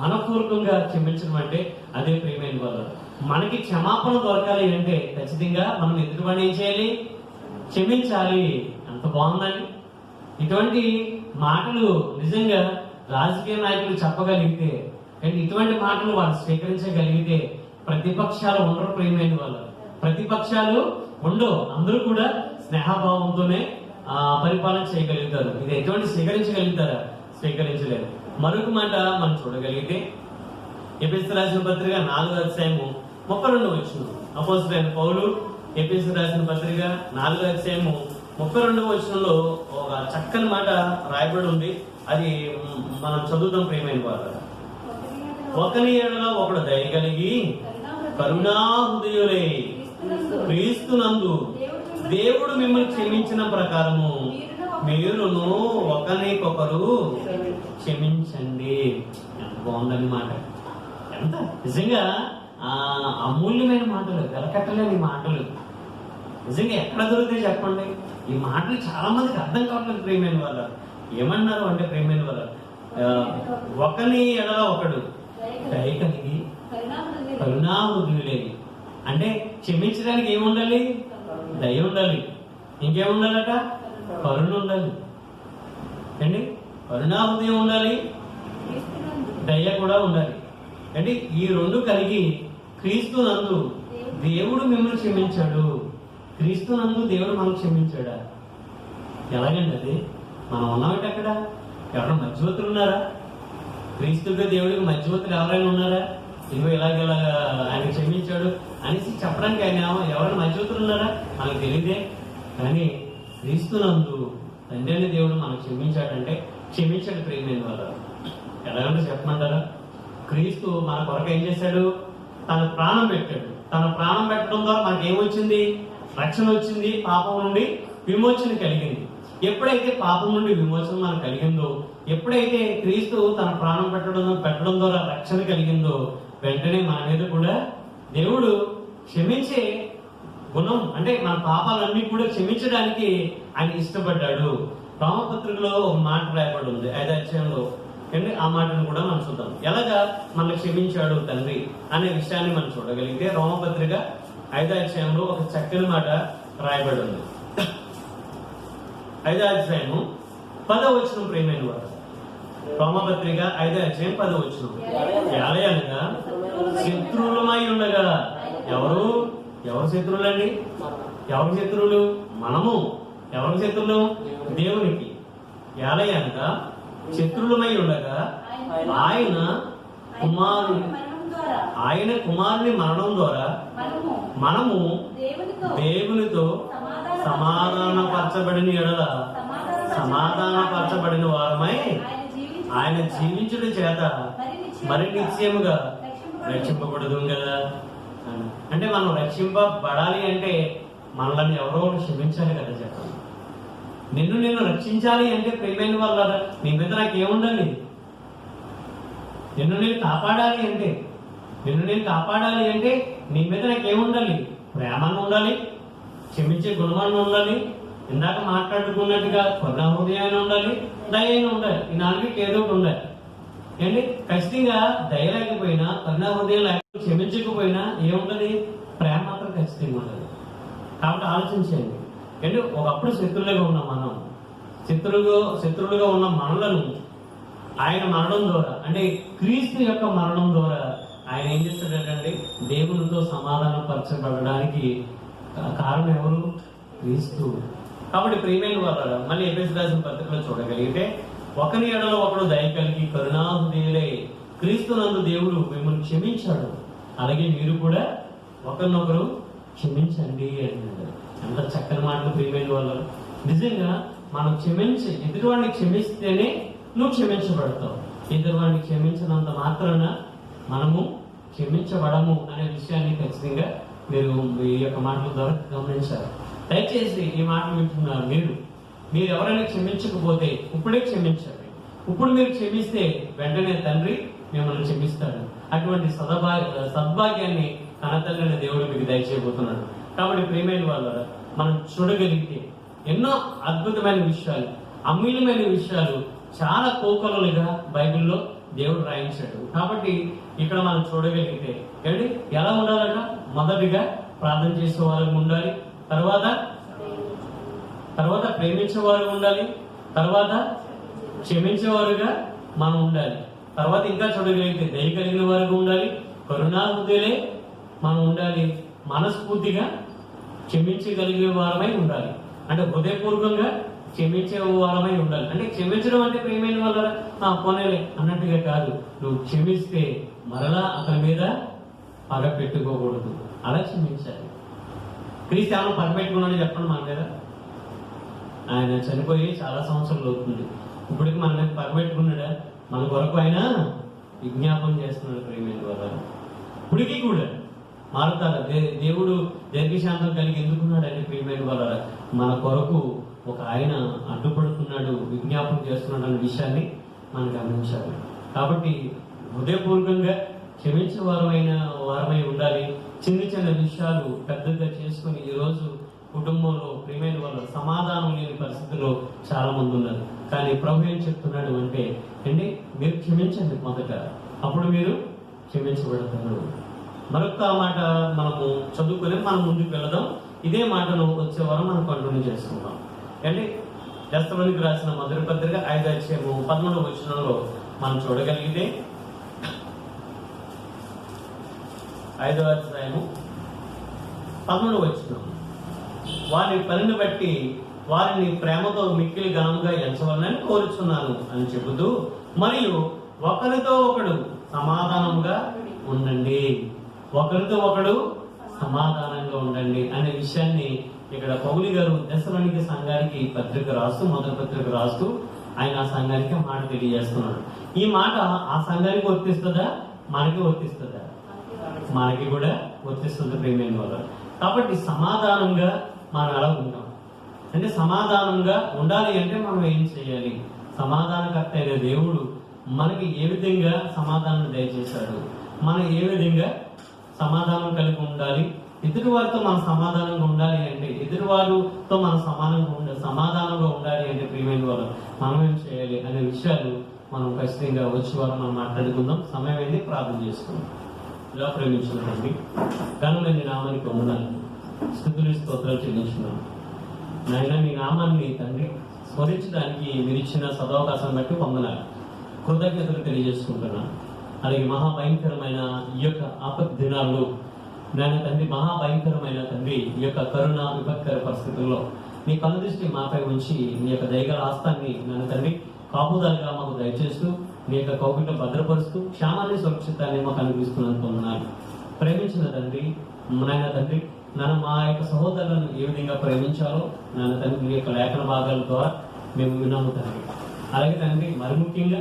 మనపూర్వకంగా క్షమించడం అంటే అదే ప్రియమైన వాళ్ళు. మనకి క్షమాపణ దొరకాలి అంటే ఖచ్చితంగా మనం ఎదుటివాడిని ఏం చేయాలి? క్షమించాలి. అంత బాగుందని ఇటువంటి మాటలు నిజంగా రాజకీయ నాయకులు చెప్పగలిగితే, ఇటువంటి మాటలు వాళ్ళు స్వీకరించగలిగితే ప్రతిపక్షాలు ఉండరు ప్రియమైన వాళ్ళు. ప్రతిపక్షాలు ఉండవు, అందరూ కూడా స్నేహభావంతోనే పరిపాలన చేయగలుగుతారు. ఇది ఎటువంటి స్వీకరించగలుగుతారా? స్వీకరించలేరు. మరొక మాట మనం చూడగలిగితే ఎఫెసీయులకు రాసిన పత్రిక 4:32 అపోస్తలుడైన పౌలు ఎఫెసీయులకు రాసిన పత్రిక 4:32 ఒక చక్కని మాట రాయబడి ఉంది. అది మనం చదువుతాం ప్రియమైన వారు. ఒకని ఎడల ఒకడు దయ కలిగి కరుణా హృదయులై క్రీస్తునందు దేవుడు మిమ్మల్ని క్షమించిన ప్రకారము మీరును ఒకరికొకరు క్షమించండి. ఎంత బాగుందని మాట, ఎంత నిజంగా అమూల్యమైన మాటలు, వెలకట్టలేని మాటలు. నిజంగా ఎక్కడ దొరికితే చెప్పండి. ఈ మాటలు చాలా మందికి అర్థం కావట్లేదు ప్రియమైన వాళ్ళు. ఏమన్నారు అంటే ప్రియమైన వాళ్ళు, ఒకని ఎడల ఒకడు దయ కలిగి కరుణాహృదయులే. అంటే క్షమించడానికి ఏముండాలి? దయ ఉండాలి. ఇంకేముండాలట? కరుణ ఉండాలి అండి. కరుణాహృదయం ఉండాలి, దయ కూడా ఉండాలి. అంటే ఈ రెండు కలిగి క్రీస్తునందు దేవుడు మిమ్మల్ని క్షమించాడు. క్రీస్తునందు దేవుడు మనం క్షమించాడా? ఎలాగండి అది? మనం ఉన్నామంటే అక్కడ ఎవరైనా మధ్యవర్తులు ఉన్నారా? క్రీస్తుగా దేవుడికి మధ్యవర్తులు ఎవరైనా ఉన్నారా? ఇదిగో ఇలాగ ఆయన క్షమించాడు అనేసి చెప్పడానికి ఆయన ఎవరైనా మధ్యవర్తులు ఉన్నారా? మనకు తెలియదే. కానీ క్రీస్తునందు తండ్రి అనే దేవుడు మనకు క్షమించాడంటే క్షమించాడు ప్రియమైన వాళ్ళ. ఎలాగంటే చెప్పమంటారా? క్రీస్తు మన కొరకు ఏం చేశాడు? తన ప్రాణం పెట్టాడు. తన ప్రాణం పెట్టడం ద్వారా మనకి ఏమొచ్చింది? రక్షణ వచ్చింది, పాపం నుండి విమోచన కలిగింది. ఎప్పుడైతే పాపం నుండి విమోచన మనకు కలిగిందో, ఎప్పుడైతే క్రీస్తు తన ప్రాణం పెట్టడం ద్వారా రక్షణ కలిగిందో, వెంటనే మన మీద కూడా దేవుడు క్షమించే గుణం, అంటే మన పాపాలన్నీ కూడా క్షమించడానికి ఆయన ఇష్టపడ్డాడు. రోమపత్రికలో ఒక మాట రాయబడి ఉంది 5వ అధ్యాయంలో. అండి ఆ మాటను కూడా మనం చూద్దాం. ఎలాగా మనల్ని క్షమించాడు తండ్రి అనే విషయాన్ని మనం చూడగలిగితే రోమపత్రిక 5వ అధ్యాయంలో ఒక చక్కని మాట రాయబడి ఉంది. 5వ అధ్యాయము 10వ వచనం ప్రియమైన వారు. రోమపత్రిక 5వ అధ్యాయం 10వ వచనం. ఎలయనగా శత్రువులమై ఉండగా ఎవరు శత్రువులండి? ఎవరు శత్రువులు? మనము. ఎవరు శత్రువులు? దేవునికి. ఎలయనగా శత్రువులమై ఉండగా ఆయన కుమారుని మరణం ద్వారా మనము దేవునితో సమాధానపరచబడిన ఎడల సమాధానపరచబడిన వారమై ఆయన జీవించుట చేత మరి నిశ్చయముగా రక్షింపబడదు కదా. అంటే మనం రక్షింపబడాలి అంటే మనల్ని ఎవరో క్షమించాలి కదా. చెప్పండి, నిన్ను రక్షించాలి అంటే ప్రేమైన వాళ్ళ నీ మీద నాకేముండాలి? నిన్ను నేను కాపాడాలి అంటే నీ మీద నాకేముండాలి? ప్రేమను ఉండాలి, క్షమించే గుణమాన్ని ఉండాలి, ఇందాక మాట్లాడుకున్నట్టుగా కరుణ హృదయాన్ని ఉండాలి, దయైన ఉండాలి. ఈ నాలుగుకి ఏదో ఒకటి ఉండాలి. ఏంటి? ఖచ్చితంగా దయ లేకపోయినా, కరుణ హృదయం లేకపోతే, క్షమించకపోయినా ఏముంటది? ప్రేమ మాత్రం ఖచ్చితంగా ఉండాలి. కాబట్టి ఆలోచించండి. ఏంటి? ఒకప్పుడు శత్రువులుగా ఉన్న మనం, శత్రువులుగా ఉన్న మనలను ఆయన మరణం ద్వారా, అంటే క్రీస్తు యొక్క మరణం ద్వారా ఆయన ఏం చేస్తాడంటే దేవునితో సమాధానం పరచబడడానికి కారణం ఎవరు? క్రీస్తు. కాబట్టి ప్రియమైన వారు మళ్ళీ ఎఫెసీ రాసిన పత్రికలో చూడగలిగితే, ఒకరి ఎడల ఒకడు దయ కలిగి కరుణాహృదయులై క్రీస్తునందు దేవుడు మిమ్మల్ని క్షమించాడు, అలాగే మీరు కూడా ఒకరినొకరు క్షమించండి అన్నాడు. ఎంత చక్కని మాటలు ప్రియమైన వాళ్ళు. నిజంగా మనం ఎదుటివాడిని క్షమిస్తేనే నువ్వు క్షమించబడతావు. ఎదుటివాడిని క్షమించినంత మాత్రాన మనము క్షమించబడము అనే విషయాన్ని ఖచ్చితంగా మీరు ఈ యొక్క మాటల ద్వారా గమనించారు. దయచేసి ఈ మాటలు వింటున్నారు మీరు ఎవరైనా క్షమించకపోతే ఇప్పుడే క్షమించండి. ఇప్పుడు మీరు క్షమిస్తే వెంటనే తండ్రి మిమ్మల్ని క్షమిస్తాడు. అటువంటి సద్భాగ్యాన్ని తన తల్లిని దేవుడు మీకు దయచేయబోతున్నాడు. కాబట్టి ప్రియమైన వాళ్ళ మనం చూడగలిగితే ఎన్నో అద్భుతమైన విషయాలు, అమూల్యమైన విషయాలు చాలా కోకొలలుగా బైబిల్లో దేవుడు రాయించాడు. కాబట్టి ఇక్కడ మనం చూడగలిగితే ఏంటి ఎలా ఉండాలట? మొదటిగా ప్రార్థన చేసే వాళ్ళకు ఉండాలి, తర్వాత ప్రేమించేవారు ఉండాలి, తర్వాత క్షమించేవారుగా మనం ఉండాలి, తర్వాత ఇంకా చూడగలిగితే దయ కలిగిన వారికి ఉండాలి, కరుణాహృదయులే మనం ఉండాలి, మనస్ఫూర్తిగా క్షమించగలిగే వారమై ఉండాలి. అంటే హృదయపూర్వకంగా క్షమించే వారమై ఉండాలి. అంటే క్షమించడం అంటే ప్రేమైన వాళ్ళ పోనేలే అన్నట్టుగా కాదు. నువ్వు క్షమిస్తే మరలా అతని మీద పగ పెట్టుకోకూడదు, అలా క్షమించాలి. క్రీస్తు ఏమన్నా పగ పెట్టుకున్నాడని చెప్పండి మన మీద. ఆయన చనిపోయి చాలా సంవత్సరాలు అవుతుంది. ఇప్పటికి మన మీద పగ పెట్టుకున్నాడా? మన కొరకు ఆయన విజ్ఞాపన చేస్తున్నాడు ప్రేమైన వాళ్ళ. ఇప్పటికీ కూడా మారుతాడు. దేవుడు దీర్ఘశాంతం కలిగి ఎందుకున్నాడు అంటే ప్రియమైన వాళ్ళ మన కొరకు ఒక ఆయన అడ్డుపడుతున్నాడు, విజ్ఞాపన చేస్తున్నాడు అనే విషయాన్ని మనం గమనించాలి. కాబట్టి హృదయపూర్వకంగా క్షమించే వారమై ఉండాలి. చిన్న చిన్న విషయాలు పెద్దగా చేసుకుని ఈరోజు కుటుంబంలో ప్రియమైన వాళ్ళ సమాధానం లేని పరిస్థితుల్లో చాలా మంది ఉన్నారు. కానీ ప్రభు ఏం చెప్తున్నాడు అంటే మీరు క్షమించండి మొదట, అప్పుడు మీరు క్షమించబడతారు. మరొక మాట మనము చదువుకొని మనం ముందుకు వెళదాం. ఇదే మాటను వచ్చే వారం మనం కంటిన్యూ చేసుకుందాం. తెస్సలోనికీయులకు రాసిన మొదటి పత్రిక 5వ అధ్యాయము 11వ వచనంలో మనం చూడగలిగితే, 5వ అధ్యాయము 11వ వచనం, వారి పనిని బట్టి వారిని ప్రేమతో మిక్కిలి ఘనముగా ఎంచవలనని కోరుచున్నాను అని చెబుతూ, మరియు ఒకరితో ఒకడు సమాధానముగా ఉండండి, ఒకరితో ఒకడు సమాధానంగా ఉండండి అనే విషయాన్ని ఇక్కడ పౌలు గారు దశలోనికి సంఘానికి పత్రిక రాస్తూ, మొదటి పత్రిక రాస్తూ ఆయన ఆ సంఘానికి మాట తెలియజేస్తున్నాడు. ఈ మాట ఆ సంఘానికి వర్తిస్తుందా, మనకి వర్తిస్తుందా? మనకి కూడా వర్తిస్తుంది ప్రేమైన వాళ్ళు. కాబట్టి సమాధానంగా మనం ఎలా ఉంటాం అంటే, సమాధానంగా ఉండాలి అంటే మనం ఏం చేయాలి? సమాధానకర్త అయిన దేవుడు మనకి ఏ విధంగా సమాధానం దయచేశాడు, మనం ఏ విధంగా సమాధానం కలిగి ఉండాలి, ఎదుటి వారితో మనం సమాధానంగా ఉండాలి అంటే, ఎదుటి వారితో మనం సమాధానంగా ఉండాలి అంటే ప్రియమైన వాళ్ళు మనం ఏం చేయాలి అనే విషయాలు మనం ఖచ్చితంగా వచ్చే వారు మనం మాట్లాడుకుందాం. సమయం ఏంది, ప్రార్థన చేసుకుందాం. ఇలా ప్రేమించుకోండి, ఘనమైన నామానికి వందనాలు, స్తుతులు స్తోత్రాలు చెల్లించున్నాను. నాయన, మీ నామాన్ని తండ్రి స్మరించడానికి మీరు ఇచ్చిన సదవకాశం బట్టి వందనాలు, కృతజ్ఞతలు తెలియజేసుకుంటున్నాను. అలాగే మహాభయంకరమైన ఈ యొక్క ఆపత్ దినాల్లో నాయన తండ్రి, మహాభయంకరమైన తండ్రి ఈ యొక్క కరుణ విపత్కర పరిస్థితుల్లో నీ కనుదృష్టి మాపై ఉంచి నీ యొక్క దయగల హస్తాన్ని నాయన తండ్రి కాపుదలుగా మాకు దయచేస్తూ నీ యొక్క కౌగిట భద్రపరుస్తూ క్షేమాన్ని సురక్షితాన్ని మాకు అనిపిస్తున్నందుకు వందనాలు. ప్రేమించిన తండ్రి, నాయన తండ్రి, నన్ను మా యొక్క సహోదరులను ఏ విధంగా ప్రేమించాలో నాన్న తండ్రి మీ యొక్క లేఖన భాగాల ద్వారా మేము విన్నాము తండ్రి. అలాగే తండ్రి, మరి ముఖ్యంగా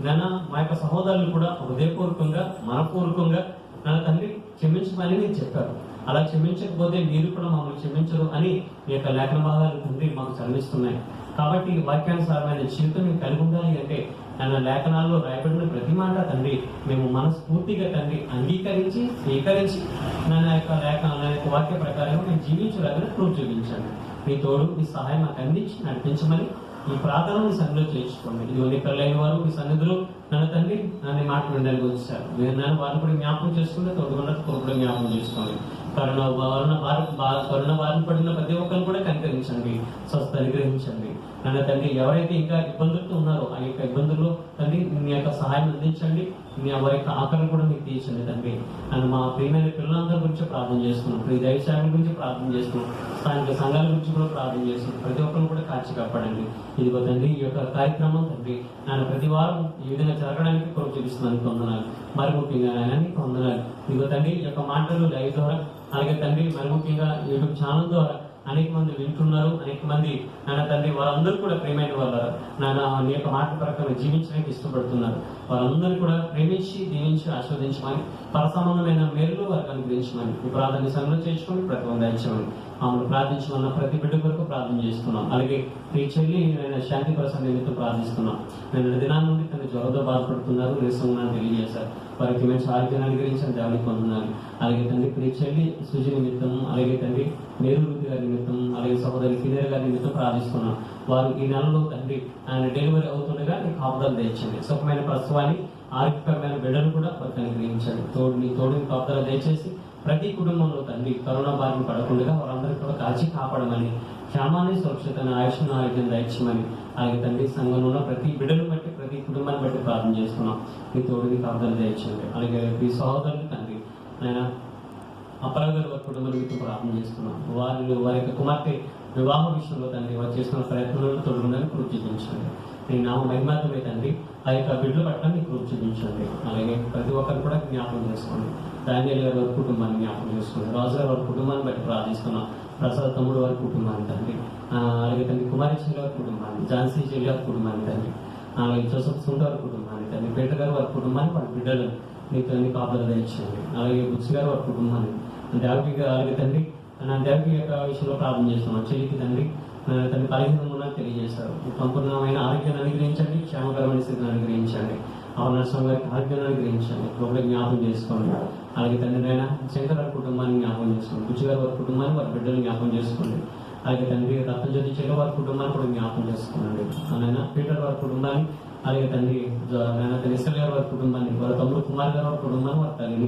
నాన్న మా యొక్క సహోదరులు కూడా హృదయపూర్వకంగా మనపూర్వకంగా నాన్న తండ్రి క్షమించమని మీరు చెప్పారు. అలా క్షమించకపోతే మీరు కూడా మమ్మల్ని క్షమించరు అని మీ యొక్క లేఖన భాగాలు తండ్రి మాకు చదివిస్తున్నాయి. కాబట్టి వాక్యానుసారమైన జీవితం మేము కలిగి ఉండాలి అంటే ఆయన లేఖనాల్లో రాయబడిన ప్రతి మాట తండ్రి మేము మనస్ఫూర్తిగా తండ్రి అంగీకరించి స్వీకరించి నా యొక్క వాక్య ప్రకారం మేము జీవించడానికి ప్రూఫ్ చూపించండి. మీ తోడు మీ సహాయం మాకు అందించి నడిపించమని ఈ ప్రార్థన మీ సన్నిధిలో చేర్చుకోండి. ఇది నిక్కర్లైన వారు మీ సన్నిధిలో నన్ను తండ్రి నన్ను మాట వినడానికి వచ్చారు. మీరు నన్ను వారిని కూడా జ్ఞాపకం చేసుకుంటే తోడుకున్న కూడా జ్ఞాపకం చేసుకోండి. కరుణ బారిన పడిన ప్రతి ఒక్కరు కూడా కనికరించండి, స్వస్థ అనుగ్రహించండి. నన్ను తండ్రి ఎవరైతే ఇంకా ఇబ్బందులతో ఉన్నారో ఆ యొక్క ఇబ్బందుల్లో తండ్రి మీ యొక్క సహాయం అందించండి. మీ వారి యొక్క ఆకలి కూడా మీకు తీర్చండి తండ్రి. నన్ను మా ప్రియమైన పిల్లలందరి గురించి ప్రార్థన చేసుకున్నాం, ప్రియ దైవశాఖల గురించి ప్రార్థన చేసుకున్నాం, స్థానిక సంఘాల గురించి కూడా ప్రార్థన చేస్తున్నాం. ప్రతి ఒక్కరు కూడా కాచి కాపాడండి. ఇదిగో తండ్రి ఈ యొక్క కార్యక్రమం తండ్రి నన్ను ప్రతి వారం ఈ విధంగా జరగడానికి కొరకు చూపిస్తున్నాను వందనాలు. మరి ముఖ్యంగా నాయన వందనాలు. ఇదిగో తండ్రి ఈ యొక్క మాటలు లైవ్ ద్వారా, అలాగే తండ్రి మరి ముఖ్యంగా యూట్యూబ్ ఛానల్ ద్వారా అనేక మంది వింటున్నారు, అనేక మంది నాన్న తండ్రి వారందరూ కూడా ప్రేమైన వాళ్ళు నాన్న నీ యొక్క మాట ప్రకారం జీవించడానికి ఇష్టపడుతున్నారు. వారందరూ కూడా ప్రేమించి దీవించి ఆస్వాదించమని, పరసంబంధమైన మేలు వారికి అనుగ్రహించమని ఈ ప్రార్థన సంఘంలో చేసుకొని ప్రతి వంద ఇచ్చామని మమ్మల్ని ప్రార్థించమన్న ప్రతి బిడ్డ వరకు ప్రార్థన చేస్తున్నాం. అలాగే ఈ చెల్లి నేను శాంతి ప్రసాద్ నిమిత్తం ప్రార్థిస్తున్నాం. నేను దినాల నుండి తన జ్వరంతో బాధపడుతున్నారు, రేసంగా తెలియజేశారు. వారికి మంచి ఆరోగ్యాన్ని అనుగ్రహించిన దేవునికి పొందుతున్నారు. అలాగే తండ్రి ప్రియ చెల్లి సుజి నిమిత్తం, అలాగే తండ్రి మేరు వృద్ధి గారి నిమిత్తం, అలాగే సహోదరి కినేర్ గారి నిమిత్తం ప్రార్థిస్తున్నాం. వారు ఈ నెలలో తండ్రి ఆయన డెలివరీ అవుతుండగా నీకు కాపుదలు తెచ్చండి. సుఖమైన ప్రసవాన్ని, ఆరోగ్యకరమైన బిడ్డను కూడా వారికి అనుగ్రహించండి. తోడుని కాపుదలు దయచేసి ప్రతి కుటుంబంలో తండ్రి కరోనా బారిన పడకుండా వారందరికీ కూడా కాచి కాపాడమని, క్షేమాన్ని సురక్షితమైన ఆయుష్ను ఆరోగ్యం దయచమని, అలాగే తండ్రి సంఘంలో ఉన్న ప్రతి బిడ్డను బట్టి ప్రతి కుటుంబాన్ని బట్టి ప్రార్థన చేస్తున్నాం. మీ తోడుని కాపుదలు దయచండి. అలాగే మీ సహోదరులు తండ్రి ఆయన అపరాధ వారి కుటుంబం మీతో ప్రార్థన చేస్తున్నాం. వారి యొక్క కుమార్తె వివాహ విషయంలో తండ్రి వారు చేస్తున్న ప్రయత్నాలను తొలగిందని కృప చూపించండి. నీ నామ మహిమాత్మే తండ్రి ఆ యొక్క బిడ్డల పట్ల మీకు కృప చూపించండి. అలాగే ప్రతి ఒక్కరు కూడా జ్ఞాపకం చేసుకోండి. డానియల్ గారి వారి కుటుంబాన్ని జ్ఞాపకం చేసుకోండి. రాజు గారి వారి కుటుంబాన్ని బట్టి ప్రార్థిస్తున్నాం. ప్రసాద్ తమ్ముడు వారి కుటుంబాన్ని తండ్రి, అలాగే తండ్రి కుమారి చెల్లి వారి కుటుంబాన్ని, ఝాన్సీ చెల్లి వారి కుటుంబాన్ని తండ్రి, అలాగే జోసఫ్ సుంట వారి కుటుంబాన్ని తండ్రి, పేట గారు వారి కుటుంబాన్ని వారి బిడ్డలు నీతో కాపుదలు దండి. అలాగే బుక్స్ గారు వారి కుటుంబాన్ని, దేవకి అలాగే తండ్రి నా దేవకి యొక్క విషయంలో ప్రార్థన చేస్తున్నాం. చెల్లికి తండ్రి తన బలహీనంగా తెలియజేశారు. సంపూర్ణమైన ఆరోగ్యాన్ని అనుగ్రహించండి, క్షేమకరమైన స్థితిని అనుగ్రహించండి. నరసింహ గారికి ఆరోగ్యాన్ని అనుగ్రహించండి. ఒకటి జ్ఞాపకం చేసుకోండి. అలాగే తండ్రి అయినా శంకర్ గారి కుటుంబాన్ని జ్ఞాపకం చేసుకోండి. బుచ్చి గారు వారి కుటుంబాన్ని వారి బిడ్డలు జ్ఞాపకం చేసుకోండి. అలాగే తండ్రి రత్నజ్యోతి చెల్ల వారి కుటుంబాన్ని కూడా జ్ఞాపకం చేసుకోండి. ఆయన పీటర్ వారి కుటుంబాన్ని, అలాగే తండ్రి ఎస్ఎల్ గారు వారి కుటుంబాన్ని, వారి తమ్ముడు కుమార్ గారు వారి కుటుంబాన్ని, వారి తల్లిని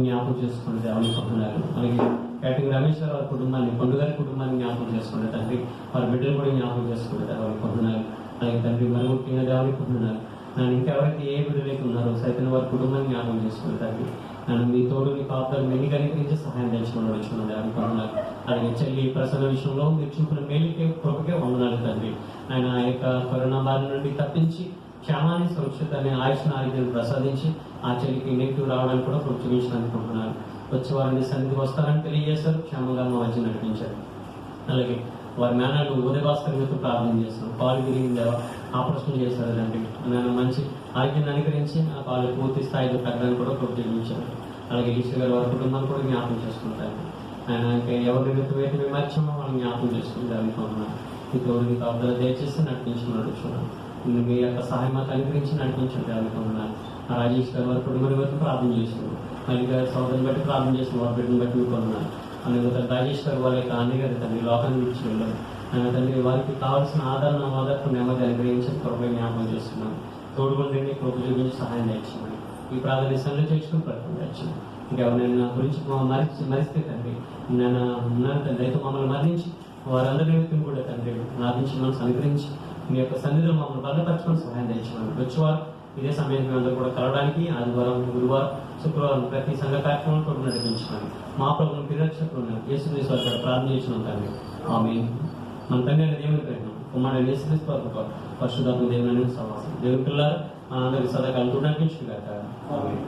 జ్ఞాపకం చేసుకోండి. దేవుని పొందనాలు. అలాగే క్యాటింగ్ రమేష్ గారు వారి కుటుంబాన్ని, పండు గారి కుటుంబాన్ని జ్ఞాపకం చేసుకోండి. తండ్రి వారి బిడ్డలు కూడా జ్ఞాపకం చేసుకోండి. దేవుని పొందనాలు. అలాగే తండ్రి మరి ముఖ్యంగా దేవుని పొందనాలు. నన్ను ఇంకెవరైతే ఏ బిడ్డలైతే ఉన్నారో సైతం వారి కుటుంబాన్ని జ్ఞాపకం చేసుకుని తండ్రి నన్ను మీ తోడు మీ కాపుదలు మెన్ని కనికరించి సహాయం తెచ్చుకుని వచ్చుకున్నాను. దేవుని పొందనాలు. అలాగే చెల్లి ప్రసన్న విషయంలో మీరు చూపిన మేలుకే కృపకే వందనాలు తండ్రి. ఆయన ఆ యొక్క కరోనా బారి నుండి తప్పించి క్షేమాన్ని, సురక్షితాన్ని, ఆయుష్ను, ఆరోగ్యాన్ని ప్రసాదించి ఆ చెల్లికి నెగిటివ్ రావడానికి కూడా చూపించడానికి అనుకుంటున్నారు. వచ్చి వారిని సన్నిధికి వస్తారని తెలియజేశారు. క్షేమంగా మా మధ్య నడిపించారు. అలాగే వారి మేనలు ఉదయభాస్కర్ మీద ప్రార్థన చేస్తాం. కాలు విరిగింది, ఆపరేషన్ చేశారు. అలాంటి నేను మంచి ఆరోగ్యాన్ని అనుకరించి ఆ కాలు పూర్తి స్థాయిలో తగ్గడానికి కూడా చూపించారు. అలాగే ఈశ్వర్ గారు వారి కుటుంబాన్ని కూడా జ్ఞాపకం చేసుకుంటారు. ఆయన ఇంకా ఎవరి నిమిత్తం విమర్శమో వాళ్ళని జ్ఞాపకం చేసుకుంటారు అనుకుంటున్నాను. ఈ తోడుని కాపుదల దయచేసి నడిపించుకున్నాడు చూడండి. మీ యొక్క సహాయం మాకు అనుగ్రహించి నడిపించండి అనుకుంటున్నాను. ఆ రాజేష్ గారు వారి కుటుంబాన్ని బట్టి ప్రార్థన చేస్తున్నారు. మళ్ళీ గారి సోదరుని బట్టి ప్రార్థన చేస్తున్నారు. వారి బిడ్డను బట్టి అనుకుంటున్నాను. అందుకు రాజేష్ గారు వాళ్ళ యొక్క అన్నగారి తండ్రి లోకాన్ని విడిచి వెళ్ళారు. తండ్రి వారికి కావాల్సిన ఆదరణ, ఓదార్పు, నెమ్మది అనుగ్రహించి కృపగా జ్ఞాపకం చేస్తున్నాను. తోడుగుండి కృప చూపించి సహాయం తెచ్చింది. ఈ ప్రార్థన సంలో చేసుకుని ప్రకటన తెచ్చింది. ఇంకెవరైనా నా గురించి మరిస్తే తండ్రి నేను ఉన్నాను తండ్రి. అయితే మమ్మల్ని మరణించి వారందరి నిమిత్తం కూడా తండ్రి ప్రార్థించి మనసు అనుగ్రహించి మీ యొక్క సన్నిధిలో మమ్మల్ని బలపరచుకొని సహాయం తెచ్చేవారు. వచ్చేవారు ఇదే సమయానికి అందరూ కూడా కలవడానికి ఆదివారం, గురువారం, శుక్రవారం ప్రతి సంఘ కార్యక్రమం కూడా నడిపించడానికి మా ప్రభుత్వం పిరక్షకులు ఉన్నారు. యేసుక్రీస్తు వారు ప్రార్థన చేసిన తండ్రి ఆమేన్. మన తండ్రి అయిన దేవుని పెట్టినాం కుమారుడు యేసుక్రీస్తు వారు పరిశుద్ధాత్మ దేవుని సమాసం దేవుని పిల్లలు మనందరికీ సదాకాలం నడిపించుగాక. ఆమేన్.